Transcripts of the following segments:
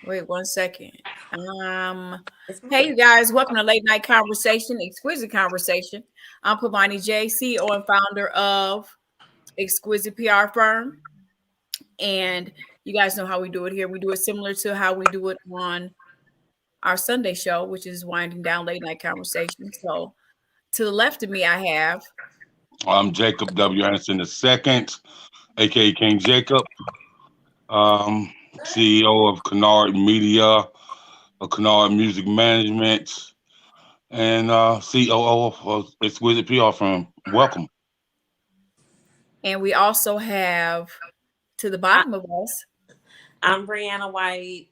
Wait 1 second. Um, It's hey moving. you guys, welcome to Late Night Conversation, Exquisite Conversation. I'm Pavani J, CEO and founder of Exquisite PR Firm. And you guys know how we do it here. We do it similar to how we do it on our Sunday show, which is winding down late night conversation. So to the left of me, I have, I'm Jacob W. Anderson II, aka King Jacob, um, CEO of Kennard Media, Kennard Music Management, and COO of Exquisite PR Firm. Welcome. and we also have to the I, bottom of us. I'm Brianna White,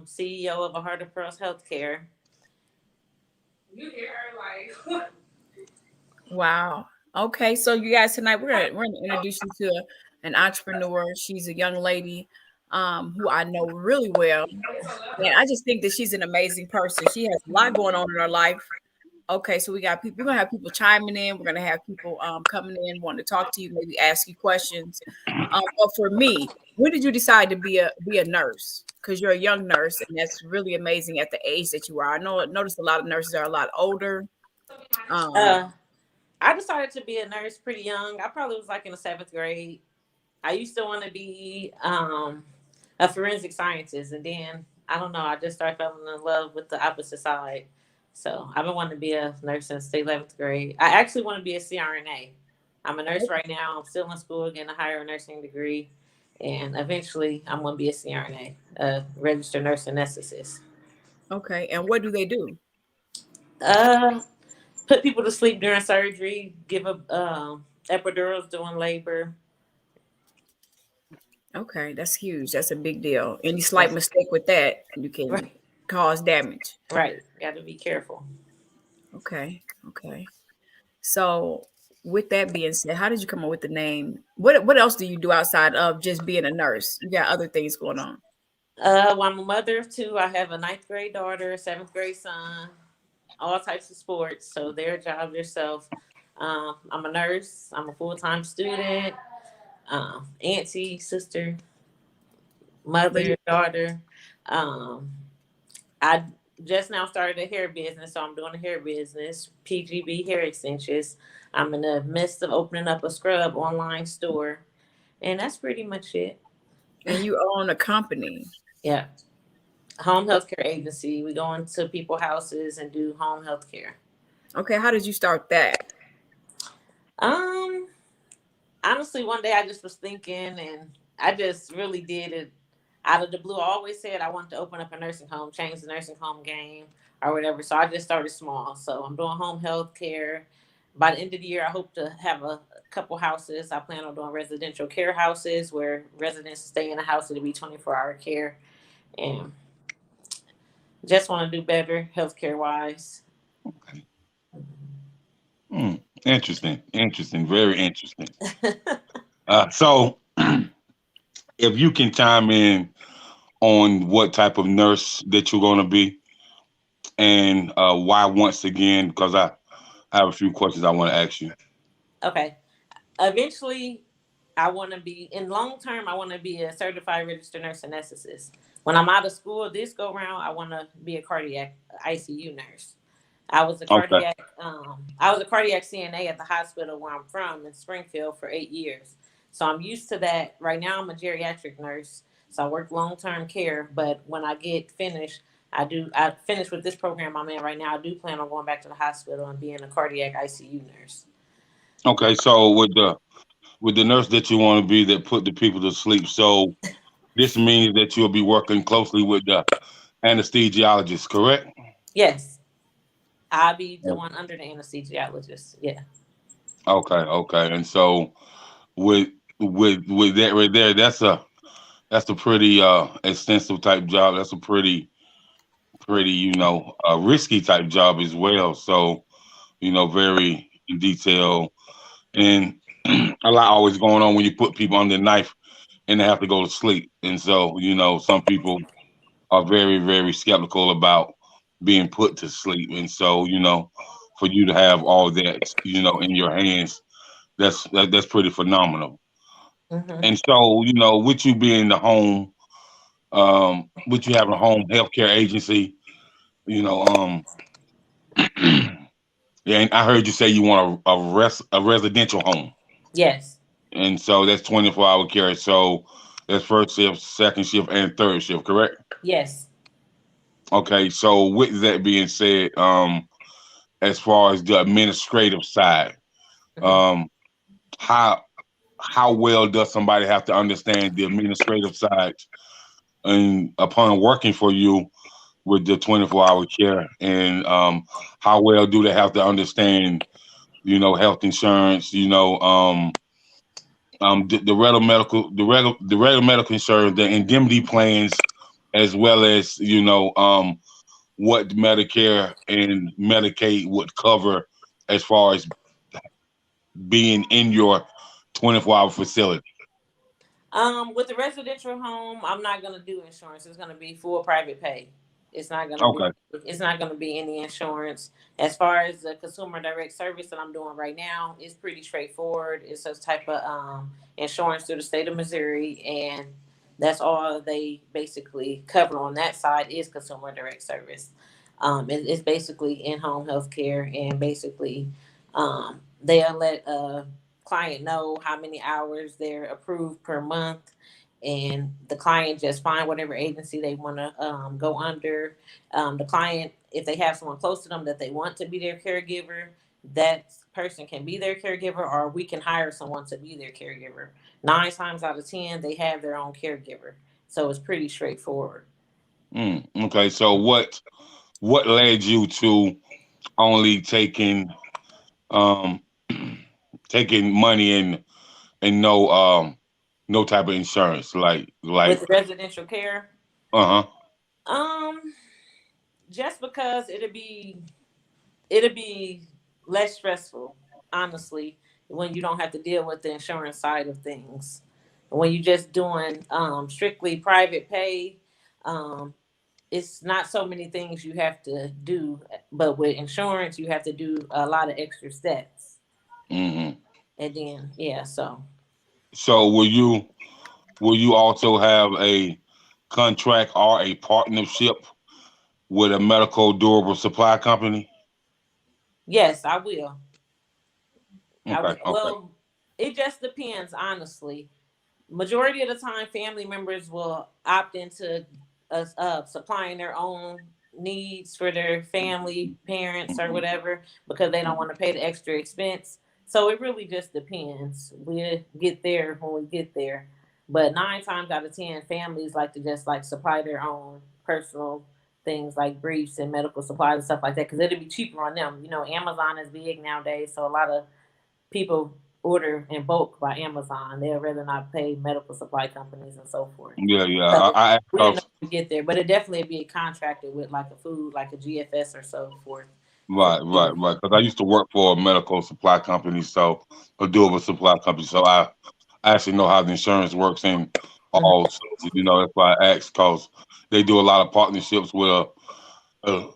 CEO of A Heart of Pearls Healthcare. Wow. Okay, so you guys tonight we're gonna introduce you to an entrepreneur. She's a young lady who I know really well. And I just think that she's an amazing person. She has a lot going on in her life. Okay, so we got people. We're gonna have people chiming in. We're gonna have people coming in, wanting to talk to you, maybe ask you questions. But for me, when did you decide to be a nurse? Because you're a young nurse, and that's really amazing at the age that you are. I know noticed a lot of nurses are a lot older. Um, Uh, I decided to be a nurse pretty young. I probably was like in the seventh grade. I used to want to be a forensic scientist, and then I don't know. I just started falling in love with the opposite side. So I've been wanting to be a nurse since the 11th grade. I actually want to be a CRNA. I'm a nurse right now. I'm still in school getting a higher nursing degree, and eventually I'm going to be a CRNA, a registered nurse anesthetist. okay, and what do they do? Uh, Put people to sleep during surgery, give up epidurals during labor. Okay, that's huge. That's a big deal. Any slight Yeah, mistake with that, you can right, cause damage. right. Got to be careful. Okay, okay. So, with that being said, how did you come up with the name? What else do you do outside of just being a nurse? You got other things going on. Well, I'm a mother of two. I have a ninth grade daughter, seventh grade son, all types of sports. So their job, themselves. I'm a nurse. I'm a full time student, auntie, sister, But mother, you, daughter. Um, I just now started a hair business, so I'm doing a hair business, PGB hair extensions. I'm in the midst of opening up a scrub online store, and that's pretty much it. and you own a company. Yeah, home health care agency. We go into people houses and do home health care. Okay, how did you start that? Um, Honestly, one day I just was thinking, and I just really did it out of the blue. I always said I wanted to open up a nursing home, change the nursing home game, or whatever. So I just started small. So I'm doing home health care. By the end of the year, I hope to have a couple houses. I plan on doing residential care houses where residents stay in the house. It'll be 24-hour care, and just want to do better healthcare wise. Okay. Hmm. Interesting. Interesting. Very interesting. So, if you can chime in on what type of nurse that you're going to be and why, once again, because I have a few questions I want to ask you. Okay. Eventually, I want to be in long term. I want to be a certified registered nurse anesthetist. When I'm out of school this go round, I want to be a cardiac ICU nurse. I was a Okay. cardiac I was a cardiac CNA at the hospital where I'm from in Springfield for 8 years. So I'm used to that. Right now I'm a geriatric nurse. So I work long term care. But when I get finished, I finish with this program I'm in right now. I do plan on going back to the hospital and being a cardiac ICU nurse. Okay. So with the nurse that you want to be that put the people to sleep, so this means that you'll be working closely with the anesthesiologist, correct? Yes. I'll be the one under the anesthesiologist. Yeah. Okay, okay. And so with with that right there, that's a pretty extensive type job. That's a pretty risky type job as well. So very in detail and a lot always going on when you put people under the knife and they have to go to sleep. And so some people are very very skeptical about being put to sleep. And so for you to have all that in your hands, that's pretty phenomenal. Hmm. And so with you being the home Which you have a home healthcare agency, you know, yeah, and I heard you say you want a residential home, Yes. and so that's 24-hour care. So that's first shift, second shift, and third shift, correct? Yes. Okay. So with that being said, as far as the administrative side, Hmm. um, how how well does somebody have to understand the administrative side, and upon working for you with the 24-hour care, and how well do they have to understand, health insurance, the regular medical, the regular medical insurance, the indemnity plans, as well as what Medicare and Medicaid would cover as far as being in your 24-hour facility. With the residential home, I'm not gonna do insurance. It's gonna be full private pay. It's not gonna be. Okay. It's not gonna be any insurance. As far as the consumer direct service that I'm doing right now, it's pretty straightforward. It's a type of insurance through the state of Missouri, and that's all they basically cover on that side is consumer direct service. It's basically in home health care, and basically, they'll let client know how many hours they're approved per month, and the client just find whatever agency they want to go under. The client, if they have someone close to them that they want to be their caregiver, that person can be their caregiver, or we can hire someone to be their caregiver. 9 times out of 10 they have their own caregiver, so it's pretty straightforward. Okay. So what led you to only um taking money and no type of insurance, With residential care, uh-huh. um just because it'll be less stressful, honestly, when you don't have to deal with the insurance side of things. When you're just doing strictly private pay, um, it's not so many things you have to do, but with insurance, you have to do a lot of extra steps. Hmm. And then, yeah, so So will you also have a contract or a partnership with a medical durable supply company? yes, I will. I Okay, will. okay. Well, it just depends, honestly. Majority of the time, family members will opt into supplying their own needs for their family, parents, or Mhm. whatever, because they don't want to pay the extra expense. So it really just depends. We get there when we get there, but 9 times out of 10, families like to just like supply their own personal things like briefs and medical supplies and stuff like that, because it'll be cheaper on them. Amazon is big nowadays, so a lot of people order in bulk by Amazon. They'd rather not pay medical supply companies and so forth. Yeah, yeah. So I asked we didn't know 'cause- we get there, but it definitely be contracted with like a food, like a GFS or so forth. For right, right, sure. right. Because I used to work for a medical supply company, so a durable supply company. So I actually know how the insurance works, and Mhm. all. So, that's why I asked, because they do a lot of partnerships with a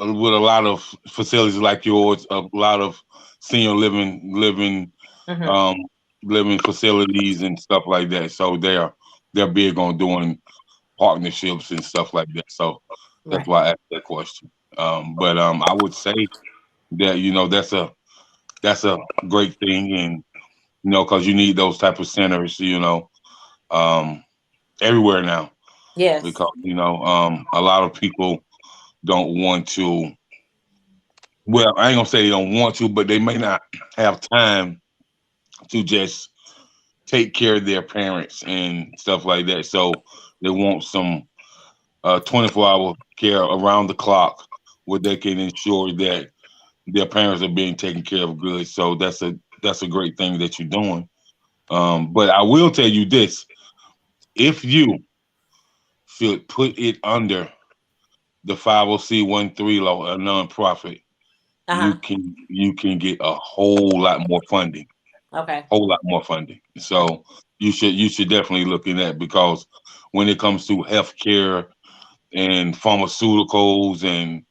lot of facilities like yours, a lot of senior Mhm. um living facilities and stuff like that. So they're big on doing partnerships and stuff like that. So that's Right. why I asked that question. But I would say that that's a great thing, and because you need those type of centers, um, everywhere now, Yes. because a lot of people don't want to. Well, I ain't gonna say they don't want to, but they may not have time to just take care of their parents and stuff like that. So they want some 24-hour care around the clock, where they can ensure that their parents are being taken care of good. So that's a great thing that you're doing. But I will tell you this: if you should put it under the 50C13 law, a nonprofit, Uh you huh. can get a whole lot more funding, Okay. whole lot more funding. So you should definitely look in that, because when it comes to healthcare and pharmaceuticals and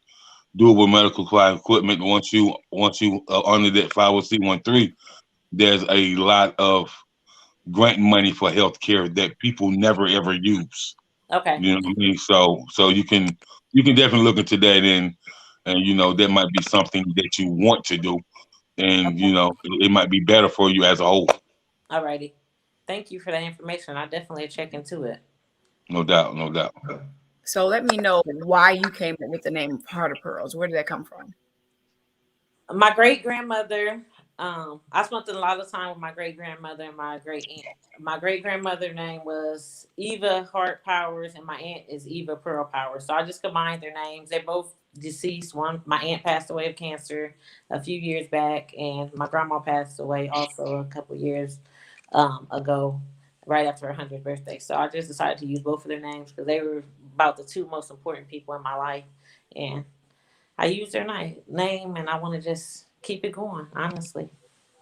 durable medical supply equipment, once you under that 50C13, there's a lot of grant money for healthcare that people never ever use. Okay. You know what I mean? So you can definitely look into that, and that might be something that you want to do, and it might be better for you as a whole. Alrighty. Thank you for that information. I definitely check into it. No doubt, no doubt. So let me know why you came up with the name Heart of Pearls. Where did that come from? My great grandmother, I spent a lot of time with my great grandmother and my great aunt. My great grandmother name was Eva Hart Powers, and my aunt is Eva Pearl Powers. So I just combined their names. They're both deceased. One, my aunt passed away of cancer a few years back, and my grandma passed away also a couple years ago, right after her 100th birthday. So I just decided to use both of their names because they were about the two most important people in my life, and I use their name, and I want to just keep it going. Honestly,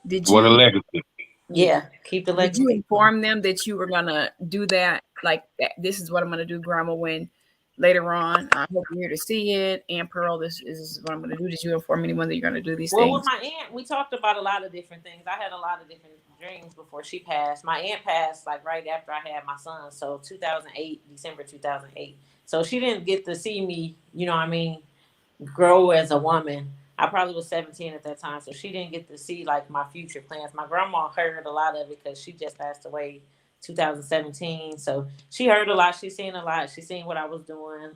Did What a you legacy. yeah. yeah, keep the Did you legacy going. inform them that you were gonna do that? Like that, this is what I'm gonna do, Grandma. When later on, I hope you're here to see it. And Pearl, this is what I'm gonna do. Did you inform anyone that you're gonna do these Well, with things? my aunt, we talked about a lot of different things. I had a lot of different dreams before she passed. My aunt passed like right after I had my son, so 2008, December 2008. So she didn't get to see me, you know what I mean, grow as a woman. I probably was 17 at that time, so she didn't get to see like my future plans. My grandma heard a lot of it because she just passed away 2017. So she heard a lot. She seen a lot. She seen what I was doing,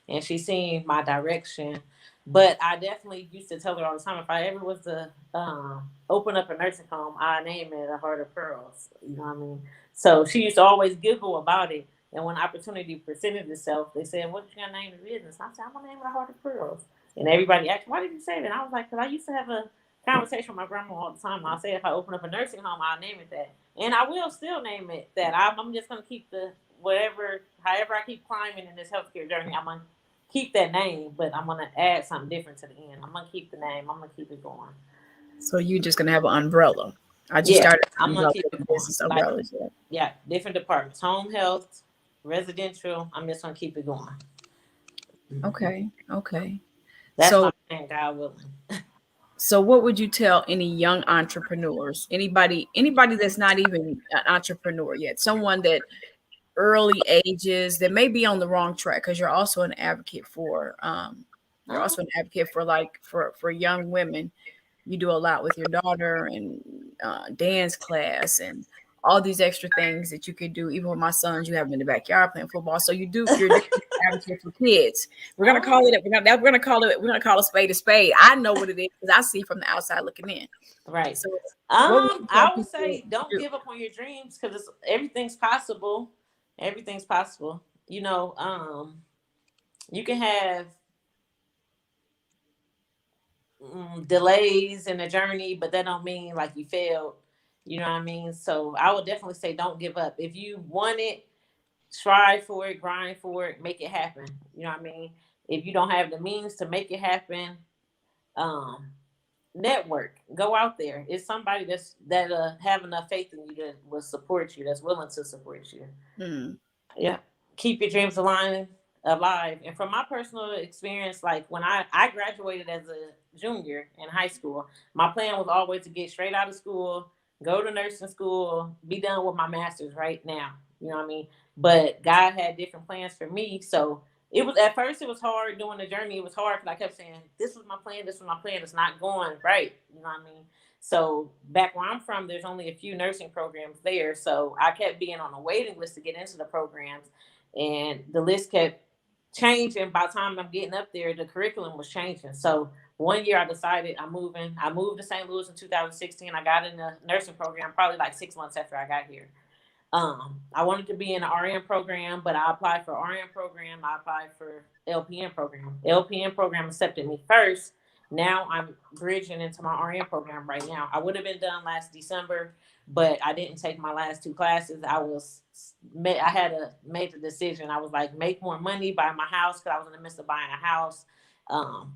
and she seen my direction. But I definitely used to tell her all the time if I ever was to open up a nursing home, I name it a Heart of Pearls. You know what I mean? So she used to always giggle about it. And when opportunity presented itself, they said, "What you gonna name the business?" I said, "I'm gonna name it a Heart of Pearls." And everybody asked, "Why did you say that?" And I was like, "Because I used to have a conversation with my grandma all the time. I'll say if I open up a nursing home, I'll name it that, and I will still name it that. I'm just gonna keep the whatever, however I keep climbing in this healthcare journey, I'm gonna keep that name, but I'm gonna add something different to the end. I'm gonna keep the name. I'm gonna keep it going. So you're just gonna have an umbrella. I just Yeah, started I'm gonna umbrella keep it going. business Like, umbrellas. Yeah. yeah, different departments, home health, residential. I'm just gonna keep it going. Okay. Okay. That's So my plan, God willing. so what would you tell any young entrepreneurs? Anybody that's not even an entrepreneur yet, someone that early ages that may be on the wrong track because you're Uh-huh. also an advocate for like for young women. You do a lot with your daughter and dance class and all these extra things that you could do. Even with my sons, you have them in the backyard playing football. So you're definitely an advocate for kids. We're gonna call Oh, it. We're gonna call a spade a spade. I know what it is because I see from the outside looking in. right. So what would you tell I would people say to don't do? give up on your dreams because everything's possible. Everything's possible. You can have delays in the journey, but that don't mean like you failed. You know what I mean? So I would definitely say don't give up. If you want it, strive for it, grind for it, make it happen. You know what I mean? If you don't have the means to make it happen, um, network. Go out there. It's somebody that have enough faith in you that will support you, that's willing to support you. Hmm. Yeah. Keep your dreams alive. And from my personal experience, like when I graduated as a junior in high school, my plan was always to get straight out of school, go to nursing school, be done with my master's right now. You know what I mean? But God had different plans for me. So it was at first it was hard doing the journey. It was hard because I kept saying, this was my plan, this was my plan. It's not going right. You know what I mean? So back where I'm from, there's only a few nursing programs there. So I kept being on a waiting list to get into the programs, and the list kept changing. By the time I'm getting up there, the curriculum was changing. So one year I decided I'm moving. I moved to St. Louis in 2016. I got in the nursing program probably like 6 months after I got here. I wanted to be in the RN program, but I applied for RN program. I applied for LPN program. LPN program accepted me first. Now I'm bridging into my RN program right now. I would have been done last December, but I didn't take my last two classes. I had made the decision. I was like, make more money, buy my house because I was in the midst of buying a house,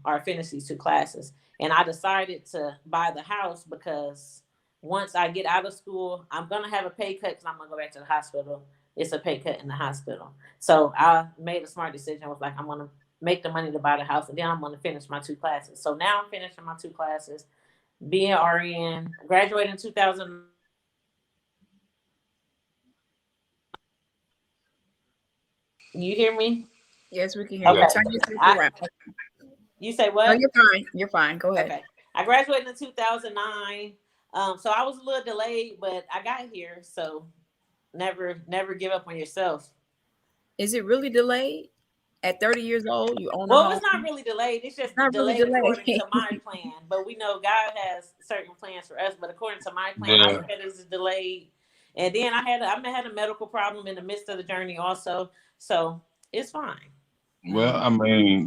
or finish these two classes. And I decided to buy the house because once I get out of school, I'm gonna have a pay cut because I'm gonna go back to the hospital. It's a pay cut in the hospital. So I made a smart decision. I was like, I'm gonna make the money to buy the house, and then I'm gonna finish my two classes. So now I'm finishing my two classes, being RN, graduated in 2019. You hear me? Yes, we can hear Yeah. you. Okay. Turn yourself I around. You say No, what? you're fine. You're fine. Go ahead. Okay. I graduated in 2009. So I was a little delayed, but I got here. So never give up on yourself. Is it really delayed? At 30 years old, you own a Well, it's not home? really delayed. It's It's just not really delayed according delayed. to my plan. But we know God has certain plans for us. But according to my plan, I Yeah. look at it as delayed. And then I had a medical problem in the midst of the journey also. So it's fine. Well, I mean,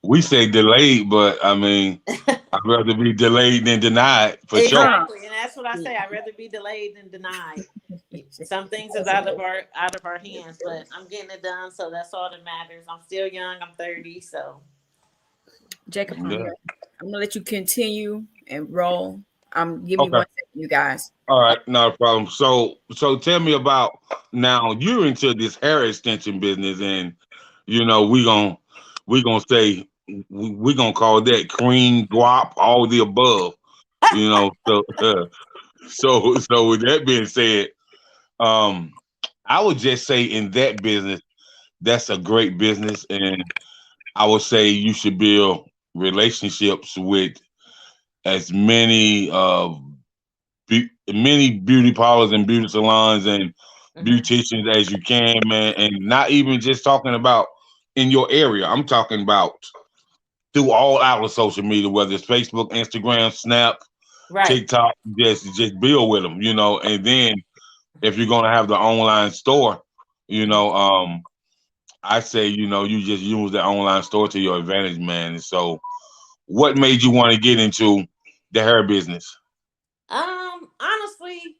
we say delayed, but I mean, I'd rather be delayed than denied for sure. Huh. Exactly, and that's what I say. I'd rather be delayed than denied. Some things is That's out of good. our hands, but I'm getting it done, so that's all that matters. I'm still young. I'm 30, so Jacob, Yeah. I'm gonna let you continue and roll. Give me Okay. 1 second, you guys. All right, not a problem. So tell me about now. You're into this hair extension business, and we gonna say we gonna call that cream, guap, all the above. So so with that being said, um, I would just say in that business, that's a great business, and I would say you should build relationships with as many beauty parlors and beauty salons and hmm beauticians as you can, man. And not even just talking about in your area. I'm talking about through all outlets of social media, whether it's Facebook, Instagram, Snap, right, TikTok. Just build with them, And then if you're gonna have the online store, you hmm know, I say you just use the online store to your advantage, man. And so, what made you want to get into the hair business? honestly,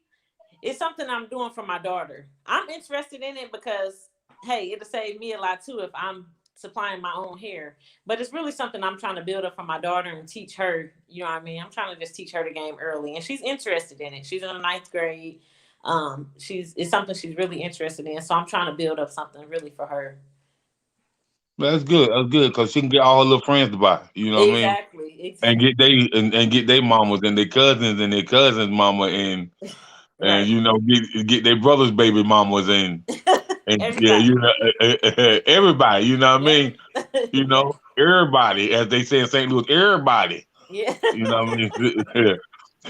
it's something I'm doing for my daughter. I'm interested in it because hey, it'll save me a lot too if I'm supplying my own hair. But it's really something I'm trying to build up for my daughter and teach her. You know what I mean? I'm trying to just teach her the game early, and she's interested in it. She's in the ninth grade. It's something she's really interested in. So I'm trying to build up something really for her. That's good. That's good because she can get all her little friends to buy. You know what I mean? Exactly. And get their mamas and their cousins mama and Right. get their brother's baby mamas and yeah, Everybody. everybody. You know what I Yep. mean? Yes. Everybody, as they say in St. Louis, everybody. Yeah. You know what I mean?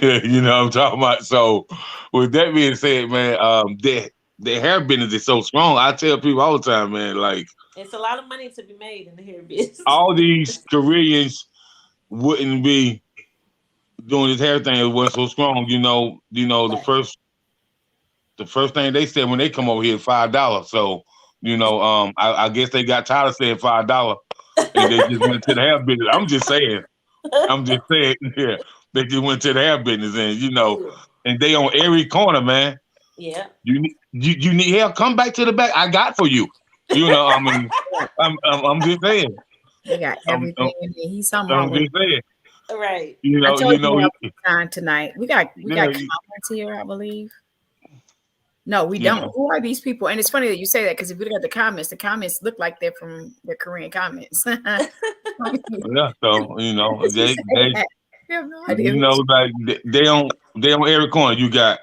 You know what I'm talking about. So, with that being said, man, the hair business is so strong. I tell people all the time, man, like It's a lot of money to be made in the hair business. all these Koreans wouldn't be doing this hair thing. It wasn't so strong. Right. The first thing they said when they come over here is $5. So, I guess they got tired of saying $5 and they just went to the hair business. I'm just saying. I'm just saying, yeah. They just went to the hair business and and they on every corner, man. Yeah. You need help? Come back to the back. I got for you. I mean, I'm just saying. They got I'm, everything in there. He's something wrong I'm with. just saying. Right. I told You you know, we have time tonight. We got yeah, comments here, I believe. No, we yeah. don't. Who are these people? And it's funny that you say that because if you look at the comments look like they're from the Korean comments. Yeah, so Because you they say they that. You have no idea. like they on every corner. You got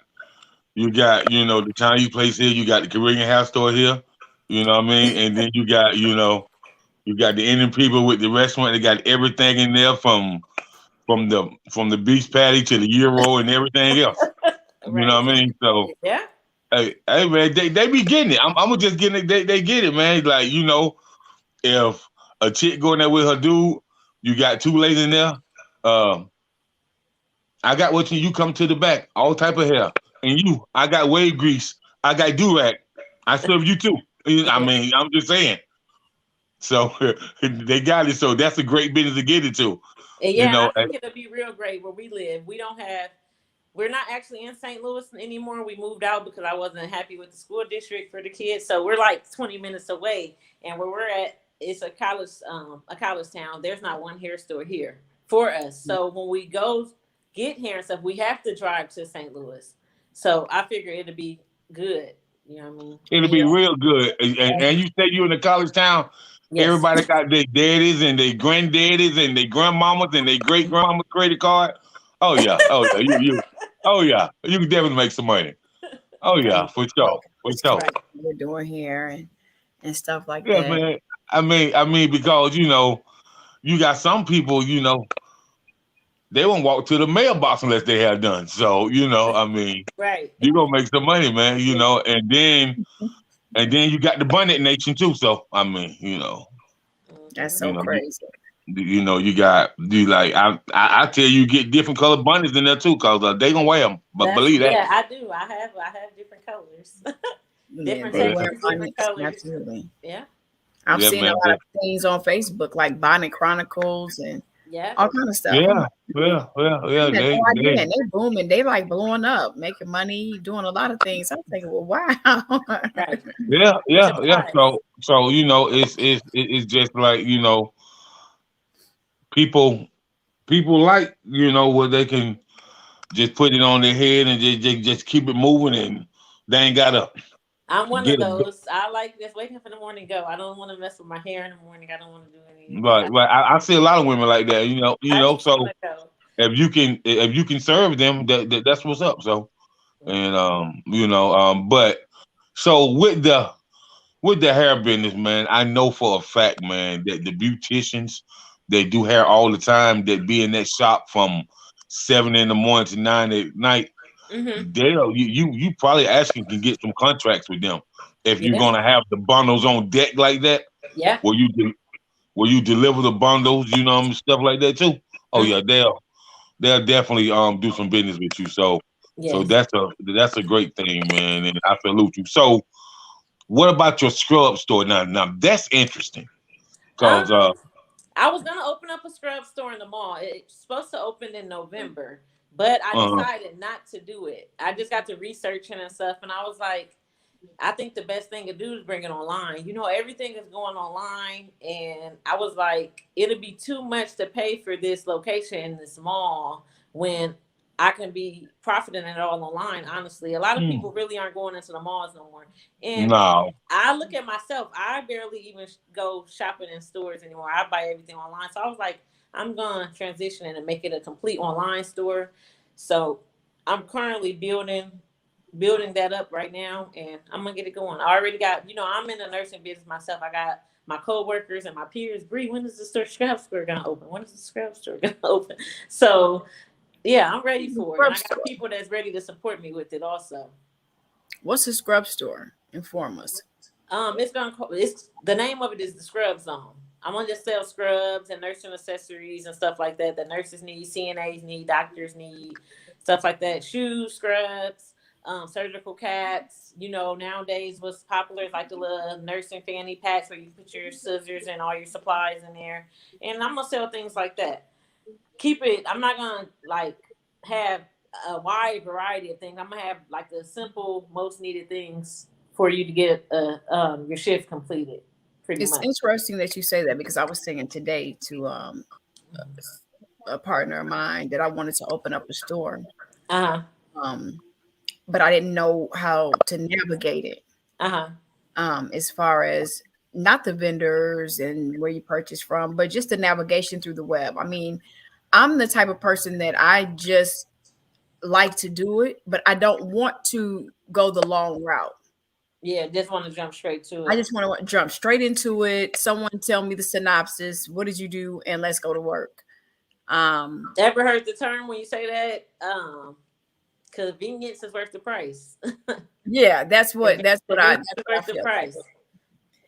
the Chinese place here. You got the Korean hair store here. You know what I mean? And then you got the Indian people with the restaurant. They got everything in there from the beach patty to the gyro and everything else. You know Right. what I mean? So Yeah. hey man, they be getting it. I'm just getting it. They get it, man. Like if a chick going there with her dude, you got two ladies in there. Um, I got what you come to the back, all type of hair, and I got wave grease, I got do-rag. I serve you too. I Yeah. mean, I'm just saying. So they got it. So that's a great business to get into. And You yeah, and I know, think it'll be real great where we live. We're not actually in St. Louis anymore. We moved out because I wasn't happy with the school district for the kids. So we're like 20 minutes away. And where we're at, it's a college town. There's not one hair store here for us. So when we go get hair and stuff, we have to drive to St. Louis. So I figure it'll be good. You know what I mean? it'll be Yeah. real good. And you say you in a college town, Yes. everybody got their daddies and their granddaddies and their grandmamas and their great grandmamas credit card. Oh yeah, oh yeah, you can definitely make some money. Oh Oh, yeah, for sure, for this sure. class we're doing here. and stuff like Yeah, that. man. I mean, because you got some people, they won't walk to the mailbox unless they have done. So, Right. you gonna make some money, man. And then you got the Bonnet Nation too. So, That's Hmm. so you know, you, crazy. you got you like I tell you, get different colored bonnets in there too, cause they gonna wear them. But That's believe that. yeah, I do. I have different colors, Yeah, different they Yeah, wear textures, different bonnets. colors. Absolutely. Yeah, I've yeah, seen a man. lot of things on Facebook, like Bonnet Chronicles and yeah. all kind of stuff. I'm Yeah, like, yeah, yeah, yeah. I had They, no idea. they, And they booming. They like blowing up, making money, doing a lot of things. I'm thinking, well, wow. Right. yeah, Be yeah, yeah. surprised. So it's just like people like where they can just put it on their head and just keep it moving, and they ain't gotta I'm one of get a those. I like just waking up in the morning and go. I don't want to mess with my hair in the morning. I don't want to do anything. right. I see a lot of women like that. I just want So to go. if you can serve them, that's what's up. So and Hmm. but so with the hair business, man, I know for a fact, man, that the beauticians they do hair all the time, that be in that shop from 7 in the morning to 9 at night, Hmm. you probably actually can get some contracts with them if you're Yeah. gonna have the bundles on deck like that, Yeah. where you deliver the bundles, stuff like that too. Oh Hmm. yeah, they'll definitely do some business with you. So Yes. that's a great thing, man, and I salute you. So what about your scrub store? Now that's interesting because Um, I was gonna open up a scrub store in the mall. It's supposed to open in November, but I uh decided not to do it. I just got to researching and stuff, and I was like, I think the best thing to do is bring it online. Everything is going online, and I was like, it'll be too much to pay for this location in this mall when I can be profiting it all online. Honestly, a lot of hmm, people really aren't going into the malls no more, and no, I look at myself. I barely even go shopping in stores anymore. I buy everything online. So I was like, I'm gonna transition it and make it a complete online store. So I'm currently building that up right now, and I'm gonna get it going. I already got, I'm in the nursing business myself. I got my coworkers and my peers. Bree, when is the scrap store gonna open? When is the scrap store gonna open? So yeah, I'm ready for it, and Scrub I got store. people that's ready to support me with it also. What's a scrub store? Inform us. It's the name of it is the Scrub Zone. I'm gonna just sell scrubs and nursing accessories and stuff like that. That nurses need, CNAs need, doctors need, stuff like that. Shoes, scrubs, surgical caps. Nowadays what's popular is like the little nursing fanny packs where you put your scissors and all your supplies in there. And I'm gonna sell things like that. Keep it. I'm not gonna like have a wide variety of things. I'm gonna have like the simple, most needed things for you to get your shift completed, pretty It's much. interesting that you say that because I was saying today to a partner of mine that I wanted to open up a store, Uh huh. um, but I didn't know how to navigate it. Uh huh. As far as not the vendors and where you purchase from, but just the navigation through the web. I mean, I'm the type of person that I just like to do it, but I don't want to go the long route. Yeah, just want to jump straight to I it. just want to jump straight into it. Someone tell me the synopsis. What did you do? And let's go to work. Um, Ever heard the term when you say that? Convenience is worth the price. yeah, Convenience is that's what I worth the feel like. price.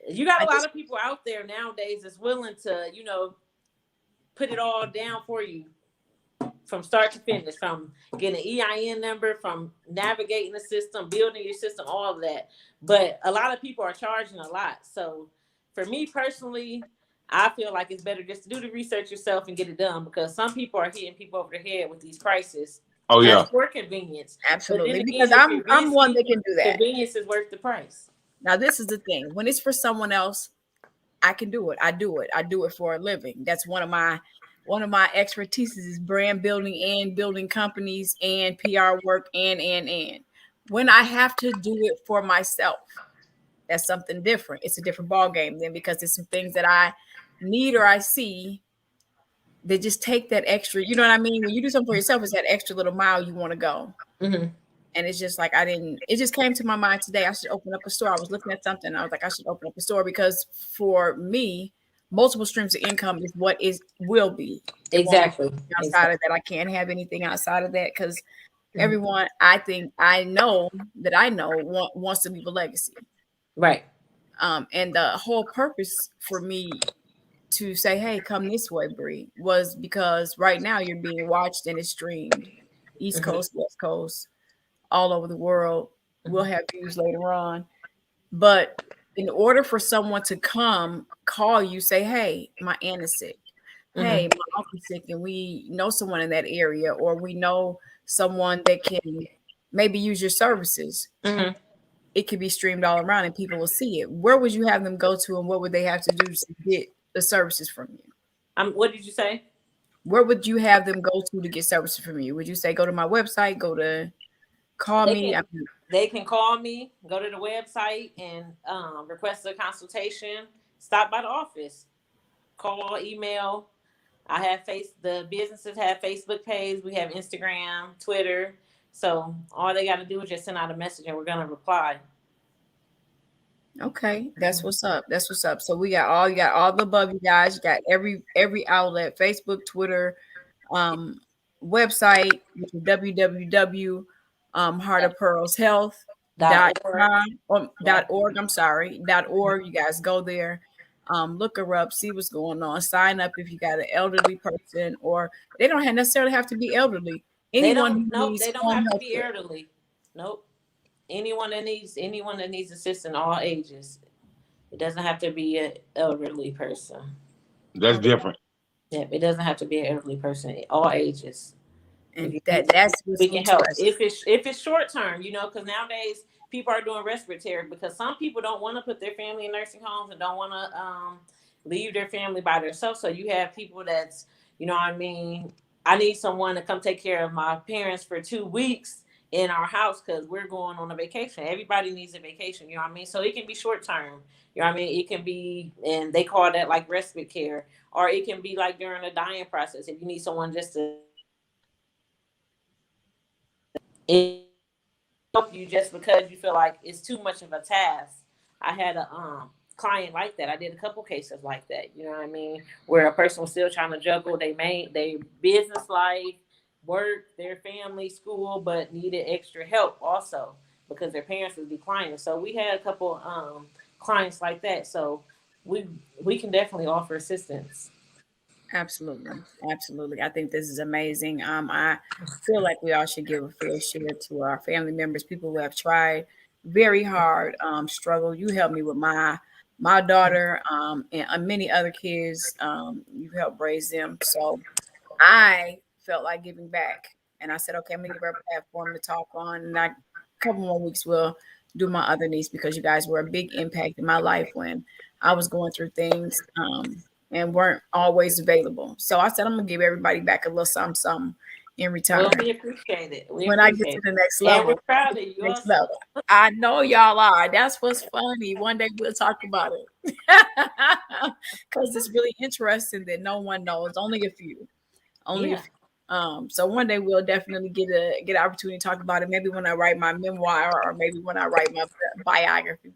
You got I a lot just of people out there nowadays that's willing to, put it all down for you from start to finish, from getting an EIN number, from navigating the system, building your system, all of that. But a lot of people are charging a lot. So for me personally, I feel like it's better just to do the research yourself and get it done, because some people are hitting people over the head with these prices oh just yeah, for convenience. But then absolutely because again, if I'm one that can do that. convenience is worth the price. Now this is the thing. When it's for someone else, I can do it. I do it. I do it for a living. That's one of my expertise is brand building and building companies and PR work and. When I have to do it for myself, that's something different. It's a different ball game then because there's some things that I need or I see that just take that extra. You know what I mean? When you do something for yourself, it's that extra little mile you want to go. Mm-hmm. And it's just like it just came to my mind today. I should open up a store. I was looking at something. I was like, I should open up a store because for me, multiple streams of income is what is will be. It won't be Exactly. outside Exactly. of that. I can't have anything outside of that because Mhm. everyone I think I know that I know wants to leave a legacy. Right. And the whole purpose for me to say, "Hey, come this way, Bree," was because right now you're being watched and it's streamed, East Hmm. Coast, West Coast, all over the world. We'll Hmm. have views later on, but in order for someone to come call you, say, "Hey, my aunt is sick. Hey, Hmm. my uncle's sick, and we know someone in that area, or we know someone that can maybe use your services." Hmm. It could be streamed all around, and people will see it. Where would you have them go to, and what would they have to do to get the services from you? What did you say? Where would you have them go to get services from you? Would you say go to my website, go to call They me? can they can call me, go to the website, and request a consultation. Stop by the office, call, email. I have the businesses have Facebook page. We have Instagram, Twitter. So all they got to do is just send out a message, and we're gonna reply. Okay, that's what's up. That's what's up. So you got all the above, you guys. You got every outlet: Facebook, Twitter, um, website, which is www Heart of Pearls Health Dot dot org. com or Yeah. dot org. I'm sorry, dot org. You guys go there, look her up, see what's going on. Sign up if you got an elderly person, or they don't necessarily have to be elderly. They Anyone don't. who Nope. needs They don't home have to health be care. elderly. Nope. Anyone that needs assistance, all ages. It doesn't have to be an elderly person. That's Okay, different. Yep. It doesn't have to be an elderly person. All ages. If and you need, that's what's we can help. interesting. If it's short term, because nowadays people are doing respiratory because some people don't want to put their family in nursing homes and don't want to leave their family by themselves. So you have people that's, what I mean. I need someone to come take care of my parents for 2 weeks in our house because we're going on a vacation. Everybody needs a vacation. You know what I mean? So it can be short term. You know what I mean? It can be, and they call that like respite care, or it can be like during the dying process. If you need someone just to it help you just because you feel like it's too much of a task. I had a client like that. I did a couple cases like that. You know what I mean? Where a person was still trying to juggle their business life, work, their family, school, but needed extra help also because their parents was declining. So we had a couple clients like that. So we we can definitely offer assistance. Absolutely. Absolutely. I think this is amazing. I feel like we all should give a fair share to our family members, people who have tried very hard, struggle. You helped me with my daughter, and many other kids. You helped raise them. So I felt like giving back. And I said, okay, I'm gonna give her a platform to talk on. And a couple more weeks we'll do my other niece because you guys were a big impact in my life when I was going through things, and weren't always available. So I said, I'm gonna give everybody back a little something, something in Well, return we appreciate it. We when I get appreciate to it. the next And we're level. proud of you Next also. level. I know y'all are. That's what's funny. One day we'll talk about it. Because it's really interesting that no one knows, only a few. Only Yeah. if so one day we'll definitely get an opportunity to talk about it. Maybe when I write my memoir, or maybe when I write my biography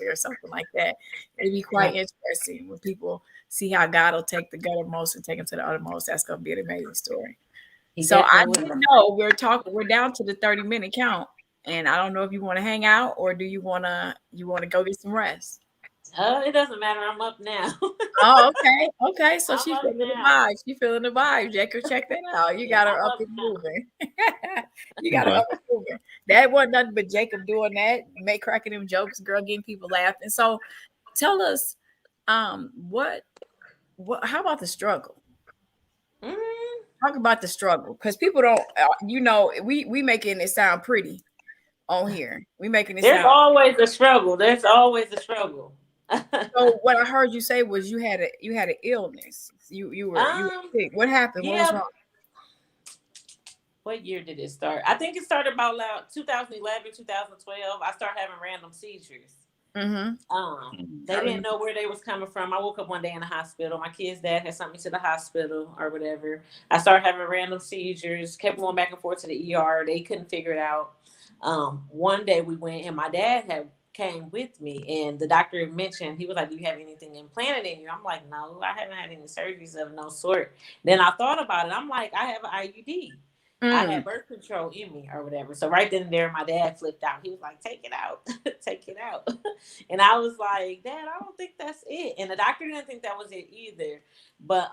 or something like that. It'd be quite Right. interesting when people see how God will take the guttermost and take them to the uttermost. That's gonna be an amazing story. He So I definitely didn't will. know we're down to the 30-minute count. And I don't know if you want to hang out or do you wanna go get some rest. It doesn't matter. I'm up now. Oh, okay. Okay. So I'm she up feeling the now. vibes. She feeling the vibes. Jacob, check that out. You Yeah, got her I'm up up and now. moving. You got her up and moving. That wasn't nothing but Jacob doing that, make cracking them jokes, girl, getting people laughing. So tell us, what how about the struggle? Mm, Talk about the struggle. Because people don't we making it sound pretty on here. We making it there's sound always a struggle. There's always a struggle. so what I heard you say was you had an illness. You were sick. What happened? What was yeah. wrong? What year did it start? I think it started about 2011, 2012. I started having random seizures. Mm-hmm. They I didn't remember. know where they was coming from. I woke up one day in the hospital. My kid's dad had sent me to the hospital or whatever. I started having random seizures. Kept going back and forth to the ER. They couldn't figure it out. One day we went and my dad had came with me, and the doctor mentioned, he was like, "Do you have anything implanted in you?" I'm like, "No, I haven't had any surgeries of no sort." Then I thought about it. I'm like, "I have an IUD. I Mm. had birth control in me or whatever." So right then and there, my dad flipped out. He was like, "Take it out, take it out." And I was like, "Dad, I don't think that's it." And the doctor didn't think that was it either. But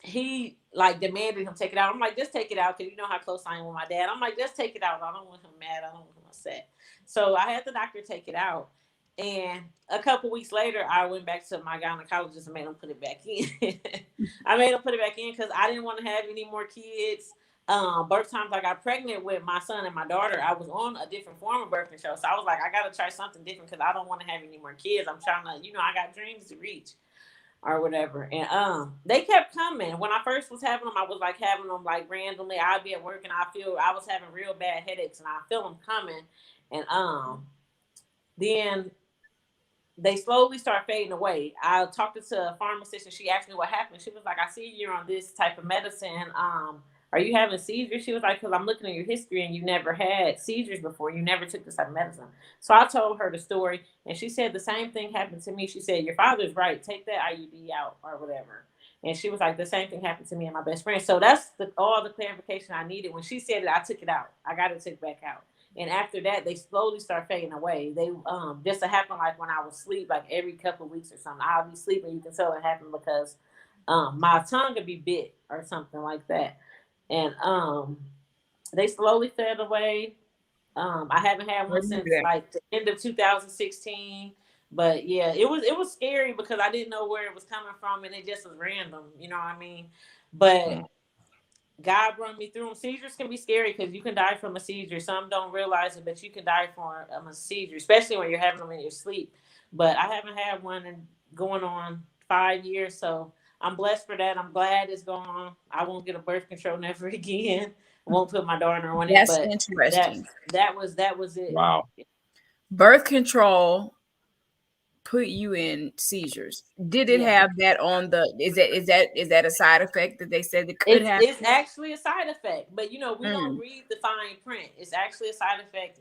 he like demanded him take it out. I'm like, just take it out, because you know how close I am with my dad. I'm like, just take it out. I don't want him mad. I don't want him upset. So I had the doctor take it out. And a couple weeks later, I went back to my gynecologist and made him put it back in. I made him put it back in because I didn't want to have any more kids. Birth times I got pregnant with my son and my daughter, I was on a different form of birth control. So I was like, I got to try something different because I don't want to have any more kids. I'm trying to, I got dreams to reach or whatever. And they kept coming. When I first was having them, I was like having them like randomly. I'd be at work and I was having real bad headaches and I feel them coming. And then they slowly start fading away. I talked to a pharmacist and she asked me what happened. She was like, "I see you're on this type of medicine. Are you having seizures?" She was like, "Because I'm looking at your history and you never had seizures before. You never took this type of medicine." So I told her the story and she said the same thing happened to me. She said, "Your father's right. Take that IUD out or whatever." And she was like, "The same thing happened to me and my best friend." So that's all the clarification I needed. When she said it, I took it out. I got it took back out. And after that, they slowly start fading away. They just to happen like when I was asleep, like every couple of weeks or something. I'll be sleeping. You can tell it happened because my tongue would be bit or something like that. And they slowly fade away. I haven't had I one remember since that. like the end of 2016. But yeah, it was scary because I didn't know where it was coming from and it just was random. You know what I mean? But Mm. God brought me through them. Seizures can be scary because you can die from a seizure. Some don't realize it, but you can die from a seizure, especially when you're having them in your sleep. But I haven't had one in going on 5 years, so I'm blessed for that. I'm glad it's gone. I won't get a birth control never again. I won't put my daughter on it, That's but that interesting. that was it. Wow. Birth control put you in seizures. Did it Yeah. have that on the is that a side effect that they said it could It's happen? actually a side effect, but we don't Mm. read the fine print. It's actually a side effect.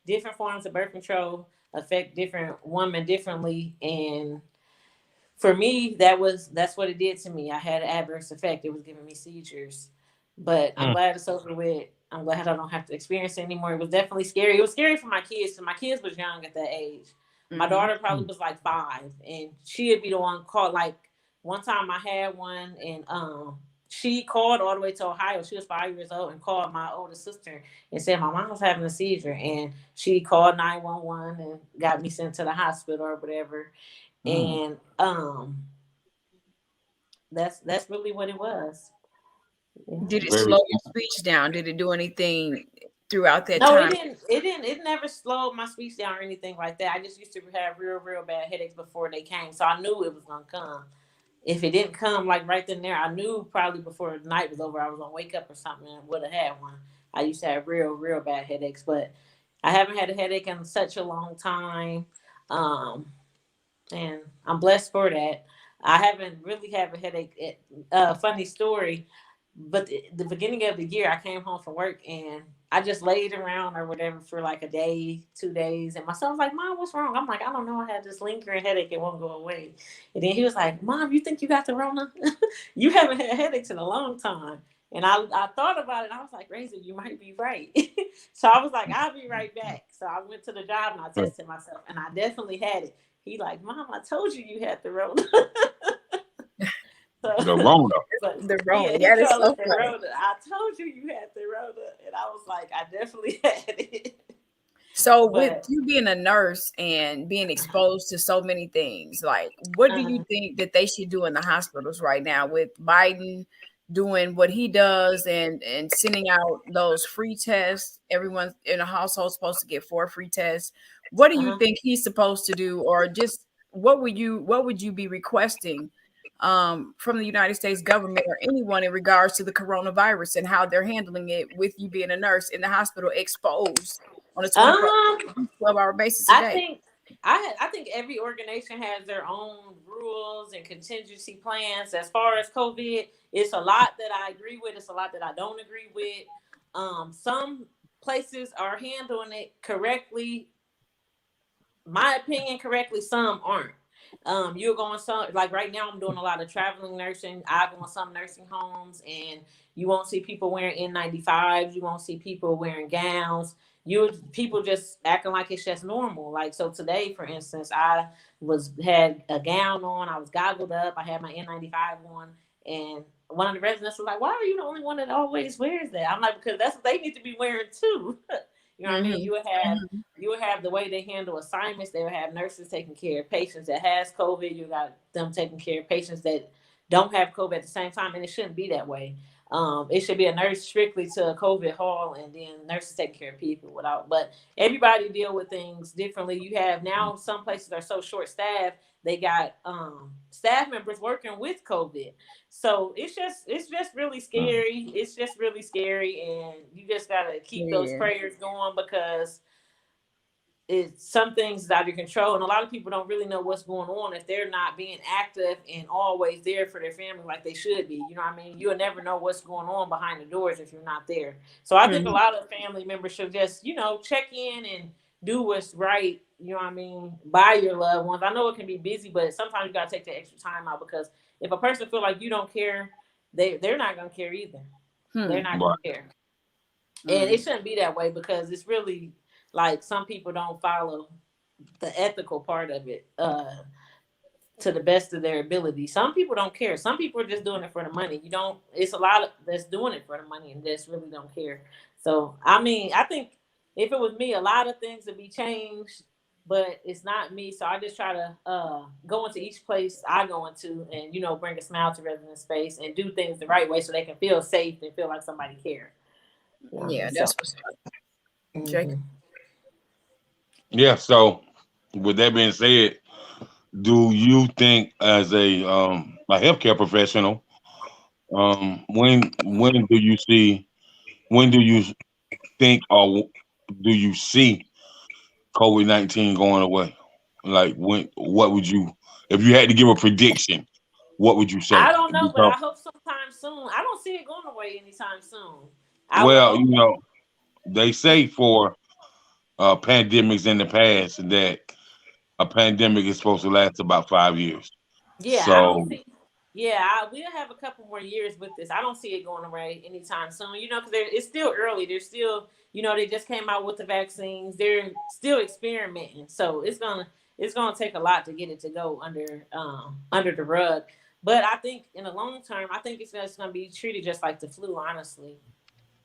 Different forms of birth control affect different women differently, and for me, that's what it did to me. I had an adverse effect. It was giving me seizures, but I'm Mm. glad it's over with. I'm glad I don't have to experience it anymore. It was definitely scary. It was scary for my kids because my kids was young at that age. My Mhm. daughter probably Mm. was like 5, and she'd be the one called. Like one time, I had one, and she called all the way to Ohio. She was 5 years old and called my older sister and said my mom was having a seizure, and she called 911 and got me sent to the hospital or whatever. Mm. And that's really what it was. Yeah. Did it Very slow your speech down? Did it do anything throughout that No, it time? didn't. It didn't. It never slowed my speech down or anything like that. I just used to have real, real bad headaches before they came, so I knew it was gonna come. If it didn't come like right then and there, I knew probably before the night was over, I was gonna wake up or something and would have had one. I used to have real, real bad headaches, but I haven't had a headache in such a long time. Um, and I'm blessed for that. I haven't really had a headache. Funny story, but the beginning of the year, I came home from work and I just laid around or whatever for like a day, 2 days, and my son was like, "Mom, what's wrong?" I'm like, "I don't know. I had this lingering headache. It won't go away." And then he was like, "Mom, you think you got the Rona? You haven't had headaches in a long time." And I thought about it. And I was like, "Razor, you might be right." So I was like, "I'll be right back." So I went to the job and I good. tested myself, and I definitely had it. He like, "Mom, I told you had the Rona." So, The Rona. but The yeah, wrong. he That is called so it the funny. Rona. I told you had the Rona, and I was like, I definitely had it. So, with But you being a nurse and being exposed to so many things, like, what do you uh, think that they should do in the hospitals right now with Biden doing what he does and sending out those free tests? Everyone in a household is supposed to get 4 free tests. What do you uh, think he's supposed to do, or just what would you be requesting from the United States government or anyone in regards to the coronavirus and how they're handling it with you being a nurse in the hospital exposed on a 24 um, 12-hour basis a I day? think I think every organization has their own rules and contingency plans. As far as COVID, it's a lot that I agree with. It's a lot that I don't agree with. Some places are handling it correctly, my opinion correctly, some aren't. You're going some, like right now I'm doing a lot of traveling nursing. I go in some nursing homes and you won't see people wearing N95s, you won't see people wearing gowns. You people just acting like it's just normal. Like so today, for instance, I was had a gown on, I was goggled up, I had my N95 on, and one of the residents was like, "Why are you the only one that always wears that?" I'm like, "Because that's what they need to be wearing too." You know what I mean? Mm-hmm. You would have the way they handle assignments. They would have nurses taking care of patients that has COVID. You got them taking care of patients that don't have COVID at the same time, and it shouldn't be that way. It should be a nurse strictly to a COVID hall, and then nurses taking care of people without. But everybody deal with things differently. You have now some places are so short staffed they got staff members working with COVID. So it's just really scary. It's just really scary, and you just gotta keep those Yeah. prayers going because it's some things is out of your control, and a lot of people don't really know what's going on if they're not being active and always there for their family like they should be. You know what I mean? You'll never know what's going on behind the doors if you're not there. So I think a Mm-hmm. lot of family members should just check in and do what's right. You know what I mean? By your loved ones. I know it can be busy, but sometimes you gotta take the extra time out because if a person feel like you don't care, they're not gonna care either. They're Hmm. not Right. gonna care. And it Mm. shouldn't be that way because it's really like some people don't follow the ethical part of it to the best of their ability. Some people don't care. Some people are just doing it for the money. You don't. It's a lot of that's doing it for the money and just really don't care. So I mean, I think if it was me, a lot of things would be changed. But it's not me, so I just try to go into each place I go into, and bring a smile to resident space and do things the right way, so they can feel safe and feel like somebody cares. You know what I mean? Yeah, So. that's what's up. Jacob. Mhm. Yeah. So, with that being said, do you think as a healthcare professional, when do you see when do you think or do you see COVID-19 going away? Like when? What would you if you had to give a prediction? What would you I say? don't know, but Because I hope sometime soon. I don't see it going away anytime soon. I would well, hope. they say for pandemics in the past that a pandemic is supposed to last about 5 years. Yeah, I don't So see. Yeah, we'll have a couple more years with this. I don't see it going away anytime soon. Because it's still early. They're still, they just came out with the vaccines. They're still experimenting, so it's gonna take a lot to get it to go under the rug. But I think in the long term, I think it's just gonna be treated just like the flu. Honestly,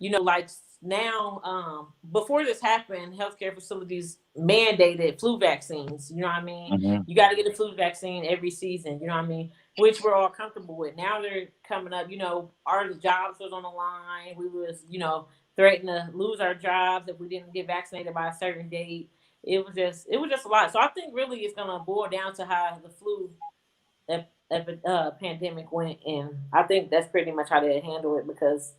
like now, before this happened, healthcare facilities mandated flu vaccines. You know what I mean? mhm. You got to get a flu vaccine every season. You know what I mean? Which we're all comfortable with. Now they're coming up. Our jobs was on the line. We was, threatened to lose our jobs if we didn't get vaccinated by a certain date. It was just a lot. So I think really it's gonna boil down to how the flu pandemic went, and I think that's pretty much how they handle it because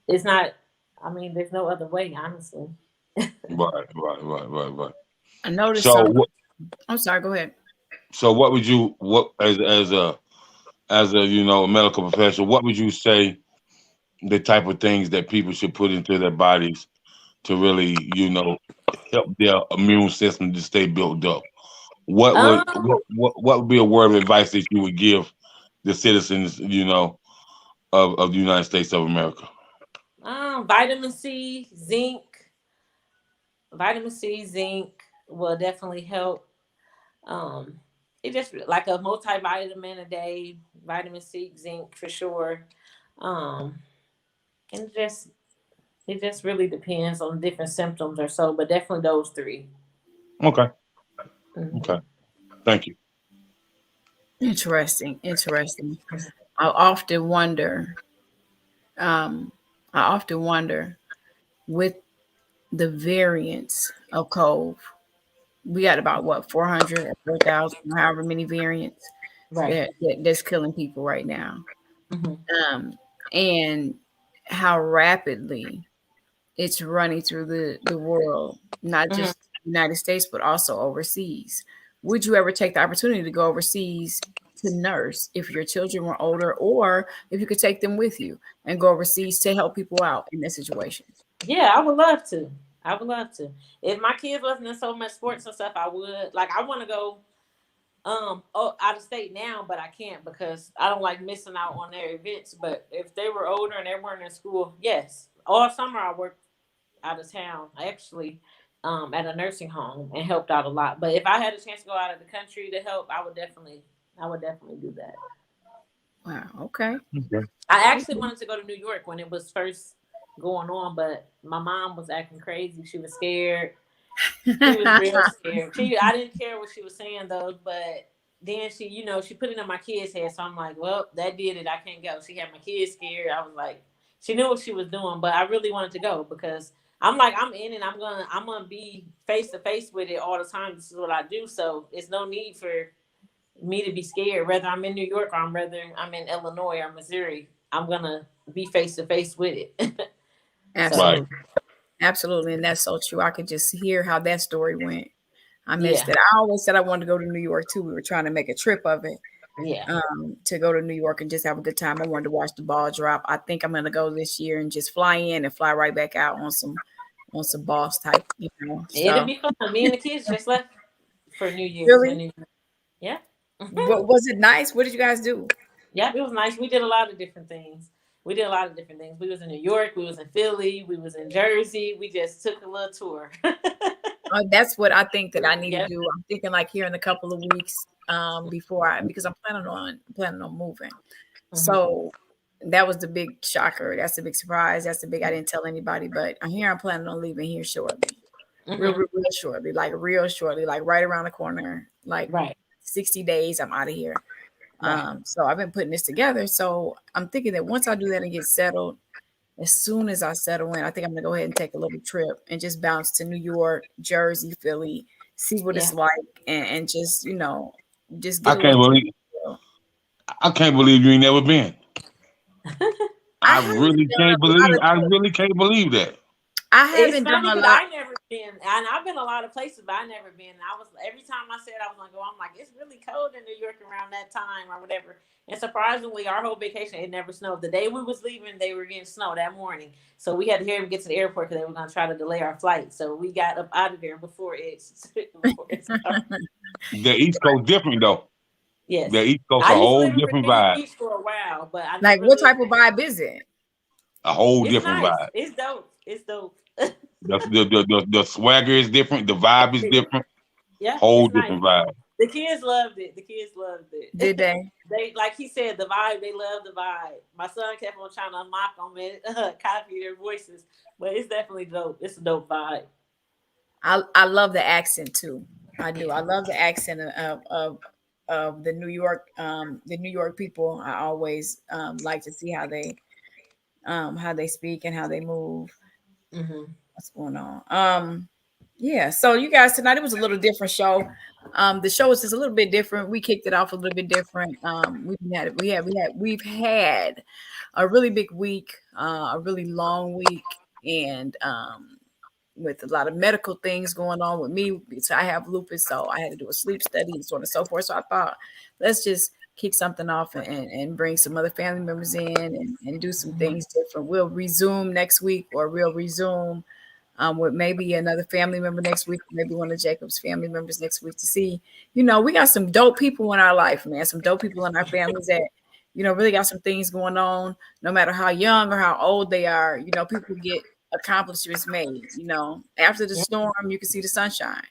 it's not. I mean, there's no other way, honestly. Right. I noticed So something. what? I'm sorry. Go ahead. So what would you what as a medical professional? What would you say the type of things that people should put into their bodies to really help their immune system to stay built up? What would Um, what would be a word of advice that you would give the citizens of the United States of America? vitamin C, zinc. Vitamin C, zinc will definitely help. Um, it just like a multivitamin a day, vitamin C, zinc for sure. Um, and it just really depends on different symptoms or so, but definitely those three. Okay, okay, Hmm. thank you. Interesting. Interesting. I often wonder. Um, I often wonder with the variants of COVID. We got about what 400 or 4,000, however many variants Right. that's killing people right now. Hmm. Um, and how rapidly it's running through the world, not Hmm. just the United States, but also overseas. Would you ever take the opportunity to go overseas to nurse if your children were older, or if you could take them with you and go overseas to help people out in this situation? Yeah, I would love to. I would love to. If my kids wasn't in so much sports and stuff, I would. Like, I want to go out of state now, but I can't because I don't like missing out on their events. But if they were older and they weren't in school, yes. All summer I worked out of town. I actually at a nursing home and helped out a lot. But if I had a chance to go out of the country to help, I would definitely do that. Wow. Okay. Okay. I actually Okay. wanted to go to New York when it was first going on, but my mom was acting crazy. She was scared. She was real scared. I didn't care what she was saying though, but then she put it in my kids' head. So I'm like, well, that did it. I can't go. She had my kids scared. I was like, she knew what she was doing, but I really wanted to go because I'm like, I'm in and I'm gonna be face to face with it all the time. This is what I do. So it's no need for me to be scared. Whether I'm in New York or whether I'm in Illinois or Missouri, I'm gonna be face to face with it. So Right. Absolutely. Absolutely. And that's so true. I could just hear how that story went. I missed yeah, it. I always said I wanted to go to New York too. We were trying to make a trip of it, yeah. to go to New York and just have a good time. I wanted to watch the ball drop. I think I'm gonna go this year and just fly in and fly right back out on some boss type, It'll stuff. be fun. Me and the kids just left for New Year's. Really? Yeah. Was it nice? What did you guys do? Yeah, it was nice. We did a lot of different things. We was in New York. We was in Philly. We was in Jersey. We just took a little tour. That's what I think that I need to Yep. do. I'm thinking like here in a couple of weeks, because I'm planning on moving. Hmm. So that was the big shocker. That's the big surprise. That's the big I didn't tell anybody, but I'm planning on leaving here shortly. Real, Hmm. real, real shortly, like real shortly, like right around the corner, like Right. 60 days, I'm out of here. Right. So I've been putting this together. So I'm thinking that once I do that and get settled, as soon as I settle in, I think I'm gonna go ahead and take a little trip and just bounce to New York, Jersey, Philly, see what it's Yeah. like, and just just I get a can't little. believe I can't believe you ain't never been. I I haven't really done can't a lot believe. of I trips. really can't believe that. I It's haven't done funny a because lot. I never been, and I've been a lot of places, but I never been. I was every time I said I was gonna go, I'm like, it's really cold in New York around that time or whatever. And surprisingly, our whole vacation it never snowed. The day we was leaving, they were getting snow that morning, so we had to hear them get to the airport because they were gonna try to delay our flight. So we got up out of there before it's before it started. The East Coast different though. The Yes, East Coast a I used to whole live in different Virginia vibe. Beach for a while, but I Like, never what lived. type of vibe is it? A whole It's different nice. vibe. It's dope. It's dope. The swagger is different. The vibe is different. Yeah, Whole it's nice. different vibe. The kids loved it. The kids loved Did it. they? They like he said the vibe. They love the vibe. My son kept on trying to mock them and copy their voices, but it's definitely dope. It's a dope vibe. I love the accent too. I do. I love the accent of the New York people. I always like to see how they speak and how they move. Hmm. What's going on? Yeah. So you guys tonight it was a little different show. The show was just a little bit different. We kicked it off a little bit different. We've had a really big week, a really long week, and with a lot of medical things going on with me. So I have lupus, so I had to do a sleep study and so on and so forth. So I thought, let's just kick something off and bring some other family members in and do some Hmm. things different. We'll resume next week, or we'll resume with maybe another family member next week, maybe one of Jacob's family members next week to see, we got some dope people in our life, man. Some dope people in our families that, really got some things going on, no matter how young or how old they are, people get accomplishments made, after the Yeah. storm, you can see the sunshine.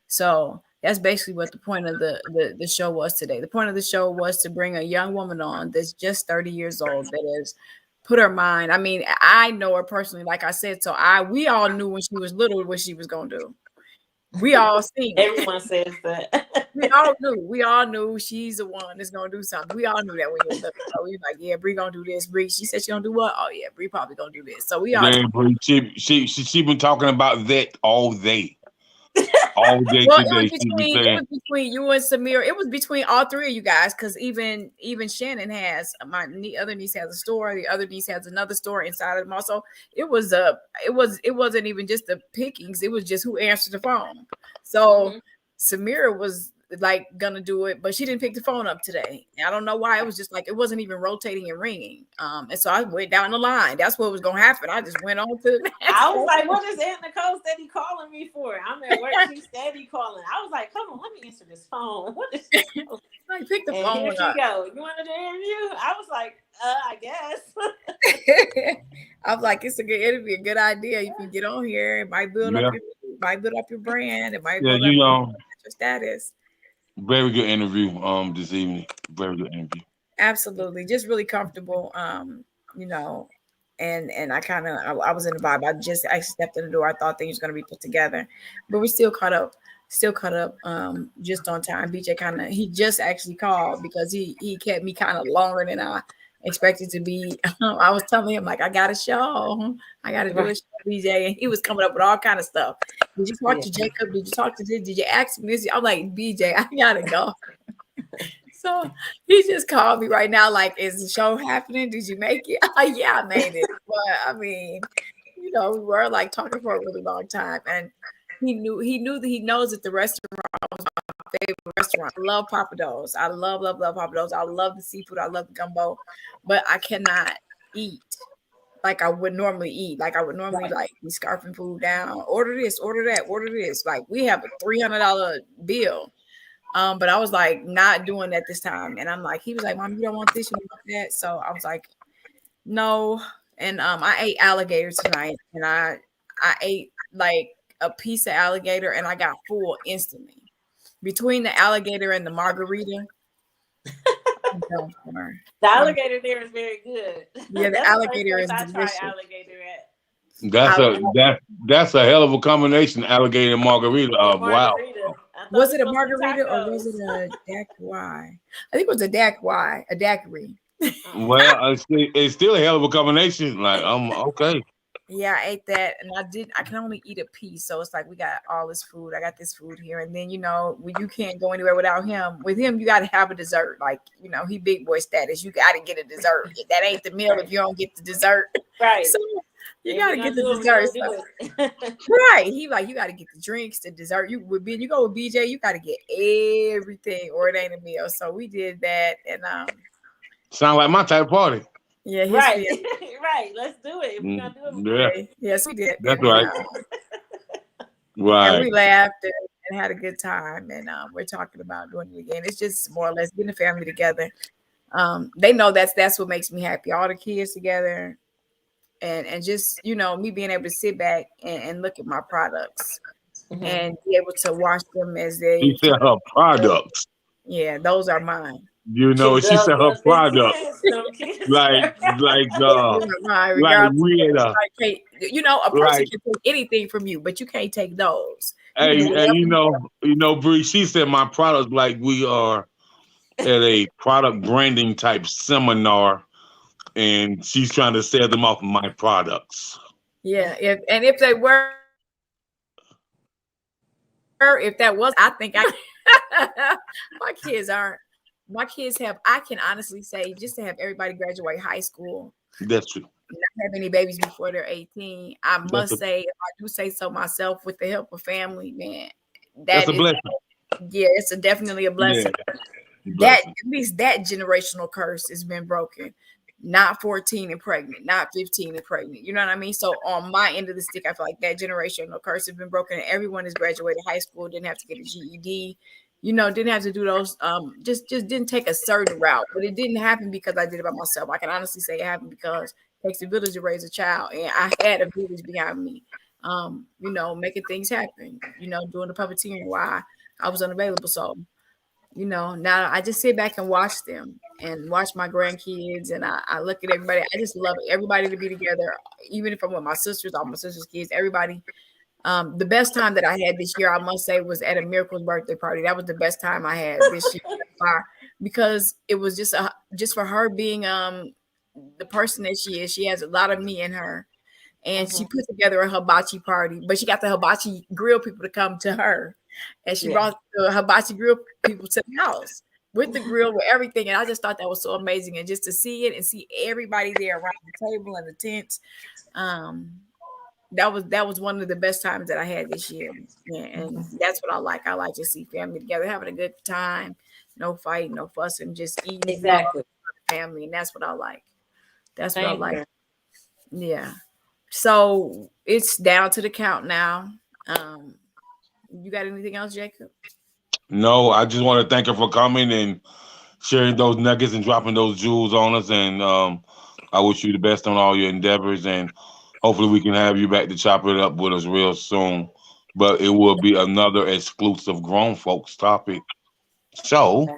So that's basically what the point of the show was today. The point of the show was to bring a young woman on that's just 30 years old that has put her mind. I mean, I know her personally, like I said. So we all knew when she was little what she was gonna do. We all seen it. Everyone says that. We all knew. We all knew she's the one that's gonna do something. We all knew that when you were little. So we like, yeah, Bree gonna do this. Bree, she said she gonna do what? Oh yeah, Bree probably gonna do this. So we all knew. Man, bro, she been talking about that all day. All day Well, today. She been it saying was between you and Samir. It was between all three of you guys, because even Shannon has other niece has a store. The other niece has another store inside of them. Also, it wasn't even just the pickings. It was just who answered the phone. So Hmm. Samira was like gonna do it, but she didn't pick the phone up today. I don't know why. It was just like it wasn't even rotating and ringing. And so I went down the line. That's what was gonna happen. I just went on to the next I was like, person. what is Aunt Nicole steady calling me for? I'm at work. She's steady calling. I was like, come on, let me answer this phone. What is she calling? Like, pick the And phone here she up. go. You wanted to interview? I was like, I guess. I was like, it's a good, it'd be a good idea if you get on here. It Yeah, might build up your brand. It might yeah, build up your status. very good interview this evening. Very good interview. Absolutely, just really comfortable. You know, and I kind of I was in the vibe. I just actually stepped in the door. I thought things were gonna be put together, but we still caught up. Still caught up. Just on time. BJ he just actually called because he kept me kind of longer than I expected to be. I was telling him like I got a show. I got to do a show, BJ, and he was coming up with all kind of stuff. Did you talk to Jacob? Did you talk to this? Did you ask me this? I'm like, BJ, I gotta go. So he just called me right now, like, is the show happening? Did you make it? I'm like, yeah, I made it. But I mean, we were like talking for a really long time. And he knows that the restaurant was my favorite restaurant. I love Papados. I love Papados. I love the seafood. I love the gumbo. But I cannot eat like I would normally eat. Like I would normally like be scarfing food down. Order this, order that, order this. Like we have a $300 bill. But I was like not doing that this time. And I'm like, he was like, Mom, you don't want this, you don't want that. So I was like, no. And I ate alligator tonight, and I ate like a piece of alligator, and I got full instantly. Between the alligator and the margarita, I'm done for her. The alligator there is very good. Yeah, the That's the first alligator place is I tried delicious. alligator at. That's I, that's a hell of a combination. Alligator and margarita. And Wow. margarita. I thought was it it a was supposed to be margarita or was it tacos. a daiquiri? I think it was a daiquiri, a daiquiri. Well, it's still a hell of a combination. Like, okay. Yeah, I ate that, and I can only eat a piece, so it's like we got all this food. I got this food here, and then when you can't go anywhere without him. With him, you got to have a dessert. Like he big boy status. You got to get a dessert. That ain't the meal if you don't get the dessert. Right. So you And got we to gonna get the do it, dessert. we gonna So, do it. right? He like you got to get the drinks, the dessert. You go with BJ, you got to get everything, or it ain't a meal. So we did that, and Sound like my type of party. yeah, his Right. family. Right. Let's do it. If we're gonna do it, we're gonna Yeah, do it. Yes, we did, that's and right. and Right. we laughed and had a good time. And we're talking about doing it again. It's just more or less getting the family together. They know that's what makes me happy. All the kids together, and just me being able to sit back and look at my products Mhm. and be able to watch them as She they said turn. her products. Yeah, those are mine. She Those said her are big products. kids. Them kids. Like, like, Those are mine, like regardless of we what had anybody a person like, can take anything from you, but you can't take those. You can do hey, whatever you want. Bree. She said my products like we are at a product branding type seminar, and she's trying to sell them off my products. Yeah, if they were, if that was, I think my kids aren't. My kids have. I can honestly say, just to have everybody graduate high school, That's true. not have any babies before they're 18. I That's must a say, if I do say so myself, with the help of family, man, that's that a is, blessing. yeah, it's definitely a Yeah, blessing. That blessing. at least that generational curse has been broken. Not 14 and pregnant, not 15 and pregnant. You know what I mean? So on my end of the stick, I feel like that generational curse has been broken. And everyone has graduated high school, didn't have to get a GED, didn't have to do those, just didn't take a certain route. But it didn't happen because I did it by myself. I can honestly say it happened because it takes a village to raise a child. And I had a village behind me, making things happen, doing the puppeteering while I was unavailable. So now I just sit back and watch them and watch my grandkids, and I look at everybody. I just love everybody to be together, even if I'm with my sisters, all my sisters' kids, everybody. The best time that I had this year, I must say, was at a Miracle's birthday party. That was the best time I had this year by far, because it was just for her being the person that she is. She has a lot of me in her, and she Mhm. put together a hibachi party, but she got the hibachi grill people to come to her, and she Yeah. brought the hibachi grill people to the house with the grill, with everything. And I just thought that was so amazing, and just to see it and see everybody there around the table and the tent, um that was one of the best times that I had this year. Yeah, and that's what I like. I like to see family together, having a good time, no fighting, no fussing, just eating love, Exactly. family, and that's what I like. That's what I Same like. here. Yeah. So it's down to the count now. Um, you got anything else, Jacob? No, I just want to thank her for coming and sharing those nuggets and dropping those jewels on us. And I wish you the best on all your endeavors. And hopefully, we can have you back to chop it up with us real soon. But it will be another exclusive grown folks topic. So Okay.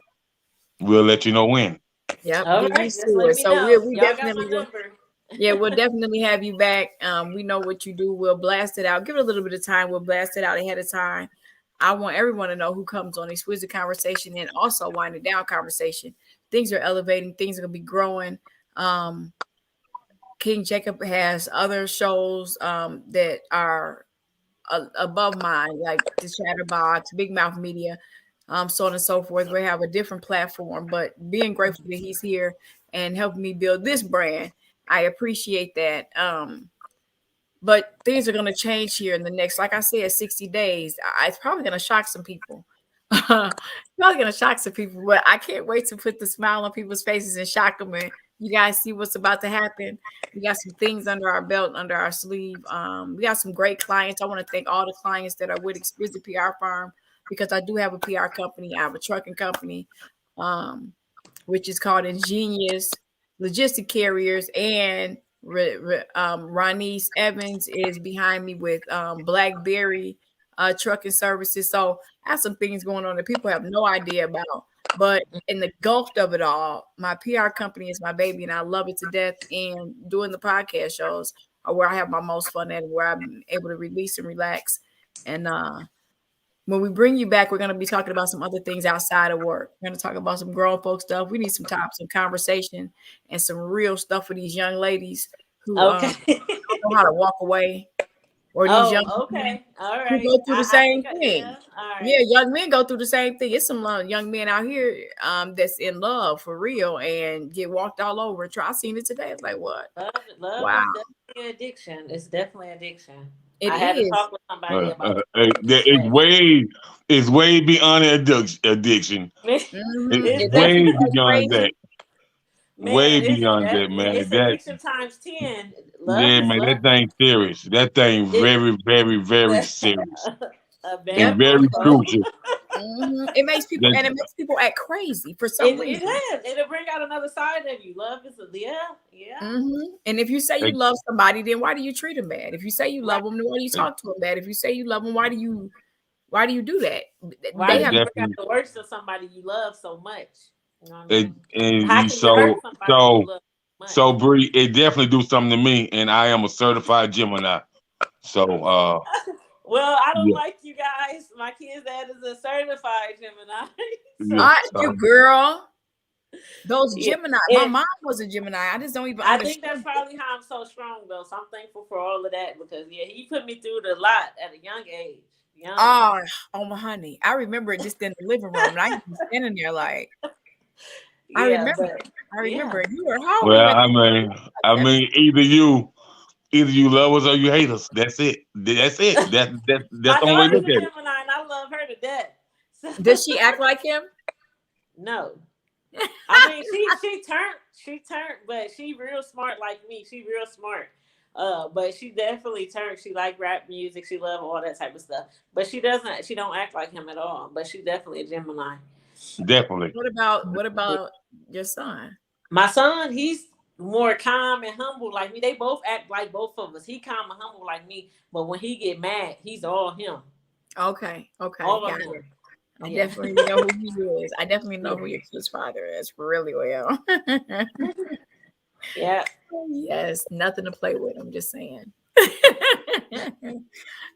we'll let you know when. Yep, All get right. used to Just let it. me So know. we Y'all got definitely my will. number. Yeah, we'll definitely have you back. We know what you do. We'll blast it out. Give it a little bit of time. We'll blast it out ahead of time. I want everyone to know who comes on Exquisite Conversation and also Winding Down Conversation. Things are elevating. Things are going to be growing. Um, King Jacob has other shows that are above mine, like the Chatterbox, Big Mouth Media, so on and so forth. We have a different platform, but being grateful that he's here and helping me build this brand, I appreciate that. But things are going to change here in the next, like I said, 60 days. It's probably going to shock some people. Probably going to shock some people, but I can't wait to put the smile on people's faces and shock them. And you guys see what's about to happen. We got some things under our belt, under our sleeve. We got some great clients. I want to thank all the clients that are with Exquisite PR Firm because I do have a PR company. I have a trucking company. Um, which is called Ingenious Logistic Carriers, and Ronise Evans is behind me with BlackBerry Trucking Services. So I have some things going on that people have no idea about. But in the gulf of it all, my PR company is my baby, and I love it to death. And doing the podcast shows are where I have my most fun at, where I'm able to release and relax. And when we bring you back, we're going to be talking about some other things outside of work. We're going to talk about some grown folk stuff. We need some topics, some conversation, and some real stuff for these young ladies who Okay. don't know how to walk away, or these young Oh, men okay. All who right. go through the I same think thing. yeah. All Yeah, right. young men go through the same thing. It's some young men out here that's in love for real and get walked all over. I seen it today. It's like, what? Love Wow, is definitely addiction. It's definitely addiction. it I had to is. talk with somebody about It's that. way beyond addiction. Mhm. It's It It's left way people beyond crazy. that. Way man, beyond that, man. it's That addiction times 10. Yeah, man, Love that thing serious. That thing it very, very, very serious very Yep. and much very so. crucial. It makes people, That and it makes people act crazy for some It reason. is. It'll bring out another side of you. Love is yeah. And if you say you they, love somebody, then why do you treat them bad? If you say you Right. love them, then why do you they, talk to them bad? If you say you love them, why do you do that? Why They they do have you bring out definitely the worst of somebody you love so much? You know what I it, mean? and How you can you hurt somebody you so love so much? so Bree, it definitely do something to me, and I am a certified Gemini. So Well, I don't yeah, like you guys. My kid's dad is a certified Gemini. yeah. So I you So girl. Those yeah. Gemini. My And mom was a Gemini. I just don't even I think that's understand it. probably how I'm so strong though. So I'm thankful for all of that because yeah, he put me through the lot at a young age. Young. Oh, oh my honey. I remember it just in the living room, and I used to be standing there like I Yeah, remember. but I yeah. remember. You were how old were well, you at the time? Like I 17? mean, either you love us or you hate us. That's it. That's it. That's My the only way to daughter's look a at it. Gemini and I love her to death. So Does she act like him? no. I mean she turned, but she real smart like me. She real smart. But she definitely turned. She like rap music. She love all that type of stuff. But she doesn't. She don't act like him at all. But she definitely a Gemini. Definitely. What about your son? My son, he's more calm and humble like me. They both act like both of us. He calm and humble like me. But when he get mad, he's all him. Okay, okay, All of got him. it. I Yeah. definitely know who he is. I definitely know Yeah. who your kid's father is really well. Yeah. Yes, nothing to play with. I'm just saying.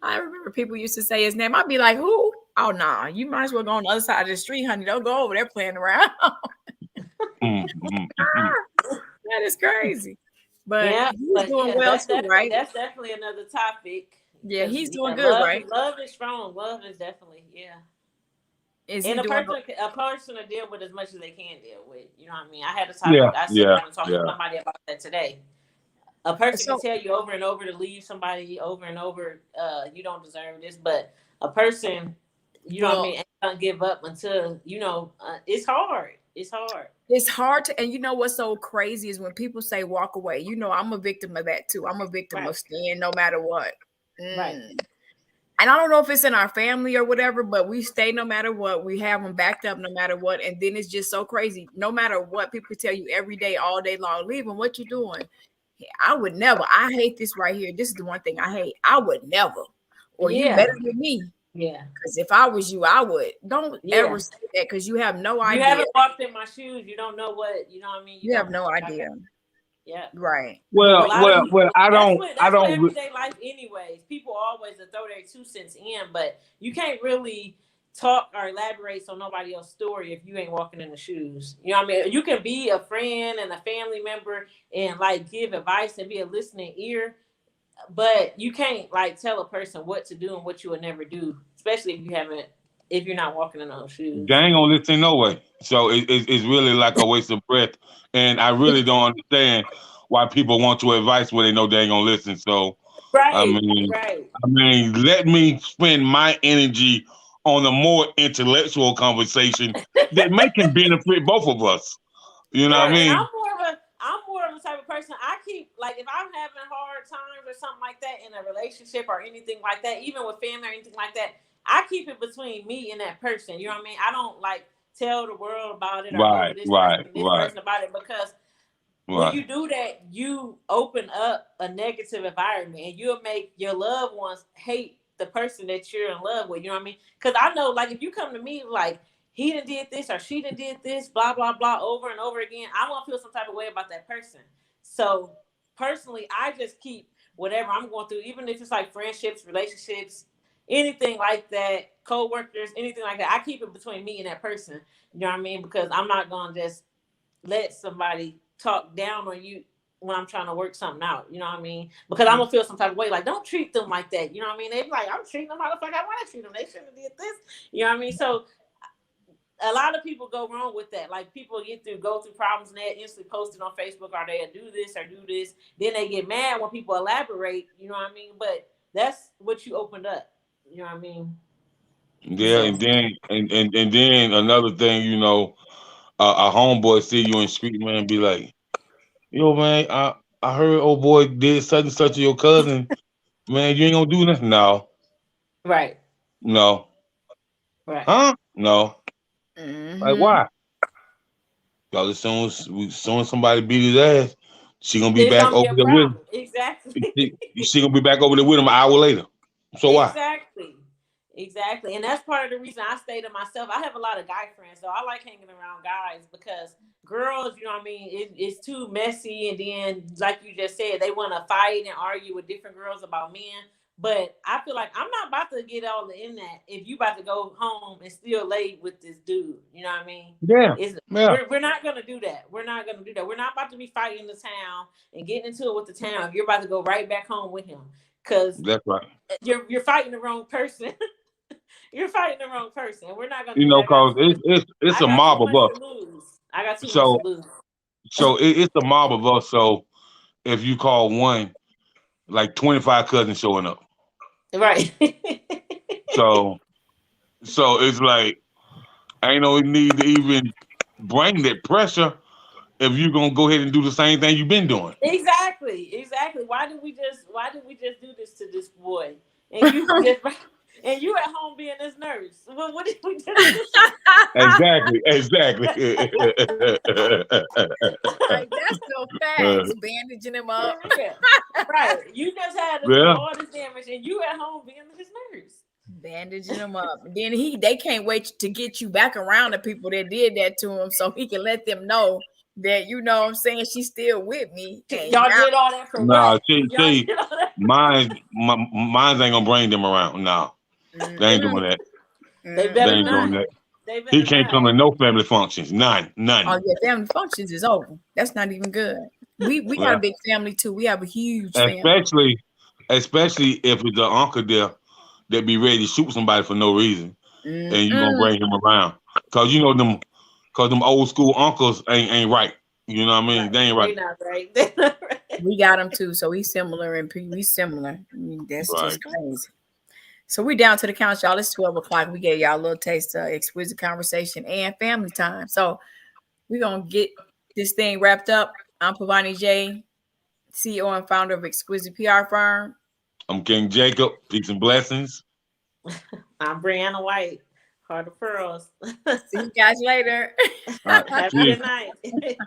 I remember people used to say his name. I'd be like, "Who? Oh, nah. You might as well go on the other side of the street, honey. Don't go over there playing around." That is crazy. But Yeah, he's but doing yeah, well too, right? that's definitely another topic Yeah, because he's yeah, doing good, right? love is strong. Love is definitely yeah, Is he and doing? a person to deal with as much as they can deal with. You know what I mean? I had a Yeah, topic. I sat yeah, down and talked to yeah. somebody about that today. A person can So tell you over and over to leave somebody over and over, you don't deserve this, but a person, you know what I well, mean, ain't gonna give up until, it's hard. It's hard. it's hard to, and you know what's so crazy is when people say walk away. You know, I'm a victim of that too. I'm a victim of Right. staying no matter what. Right. Mm. And I don't know if it's in our family or whatever, but we stay no matter what. We have them backed up no matter what. And then it's just so crazy. No matter what, people tell you every day, all day long, leaving, what you doing? I would never. I hate this right here. This is the one thing I hate. I would never. Or you Yeah. better than me. Yeah. Because if I was you, I would. Don't Yeah. ever say that because you have no You idea. haven't walked in my shoes. You don't know what, you know what I mean? You You have don't no know what I got. idea. Yeah. Right. A Well, lot of well, well. people. I That's don't. what I that's what don't. everyday life, anyways. People always throw their 2 cents in, but you can't really talk or elaborate on nobody else's story if you ain't walking in the shoes. You know what I mean? You can be a friend and a family member and like give advice and be a listening ear, but you can't like tell a person what to do and what you would never do, especially if you're not walking in those They shoes. ain't gonna listen no way. So it's really like a waste of breath. And I really don't understand why people want your advice where they know they ain't gonna listen. So I Right, mean, right. let me spend my energy on a more intellectual conversation that may can benefit both of us. You know what I Right, and mean? I'm more of a type of person. I keep like if I'm having hard times or something like that in a relationship or anything like that, even with family or anything like that, I keep it between me and that person. You know what I mean? I don't like tell the world about it or go to Right, right, this right, person about it because when right. you do that, you open up a negative environment and you'll make your loved ones hate the person that you're in love with. You know what I mean? Because I know, like, if you come to me like he done did this or she done did this, blah blah blah, over and over again, I'm gonna feel some type of way about that person. So personally, I just keep whatever I'm going through, even if it's like friendships, relationships, anything like that, co-workers, anything like that. I keep it between me and that person. You know what I mean? Because I'm not gonna just let somebody talk down on you when I'm trying to work something out. You know what I mean? Because I'm gonna feel some type of way. Like, don't treat them like that. You know what I mean? They be like, I'm treating them how the fuck I want to treat them. They shouldn't have did this. You know what I mean? So a lot of people go wrong with that. Like people go through problems and they instantly post it on Facebook or they do this or do this. Then they get mad when people elaborate. You know what I mean? But that's what you opened up. You know what I mean? Yeah, So and then another thing, a homeboy see you in the street, man, be like, yo, man, I heard old boy did such and such to your cousin. Man, you ain't gonna do nothing. No, right, no, right. huh? No. Like Mm-hmm. why? Cause as soon as somebody beat his ass, she gonna be It's back gonna be over a there with him. problem. Exactly. She gonna be back over there with him an hour later. So why? Exactly. Exactly. And that's part of the reason I stay to myself. I have a lot of guy friends, so I like hanging around guys because girls, you know what I mean, it's too messy. And then, like you just said, they want to fight and argue with different girls about men. But I feel like I'm not about to get all in that if you about to go home and still lay with this dude. You know what I mean? Yeah, It's yeah, we're not gonna do that. We're not gonna do that. We're not about to be fighting the town and getting into it with the town if you're about to go right back home with him. Cause that's right. you're fighting the wrong person. You're fighting the wrong person. We're not gonna do that. Cause it's I a got too mob of much us. to lose. I got too much to So lose. it's a mob of us. So if you call one, like 25 cousins showing up. Right. So it's like ain't no need to even bring that pressure if you're gonna go ahead and do the same thing you've been doing. Exactly. Exactly. Why did we just do this to this boy? And you just and you at home being this nurse. What did we just do? Exactly, exactly. Like that's so facts. Bandaging him For up. real. Right. You just had to do Yeah, all this damage and you at home being this nurse. Bandaging him up. And then they can't wait to get you back around the people that did that to him so he can let them know that you know what I'm saying she's still with me. And Y'all now did all that for nah, what? Y'all see, did all that for what? mine ain't gonna bring them around. No, they ain't mm-mm, doing that. They They better ain't mm-mm. doing not. that. They He better can't not. come to no family functions. None, Oh none. yeah, family functions is over. That's not even good. We got a Yeah, big family too. We have a huge family. especially if it's an uncle there that be ready to shoot somebody for no reason, and you gonna Mm-mm. bring him around, cause cause them old school uncles ain't right. You know what I mean? Right. They ain't right. They not right. They not right. We got him too, so he's similar and we similar. I mean, that's Right. just crazy. So we down to the count, y'all. It's 12 o'clock. We gave y'all a little taste of exquisite conversation and family time. So we're gonna get this thing wrapped up. I'm Pavani J, CEO and founder of Exquisite PR Firm. I'm King Jacob. Peace and blessings. I'm Brianna White, Heart of Pearls. See you guys later. All right. Have a Cheers. good night.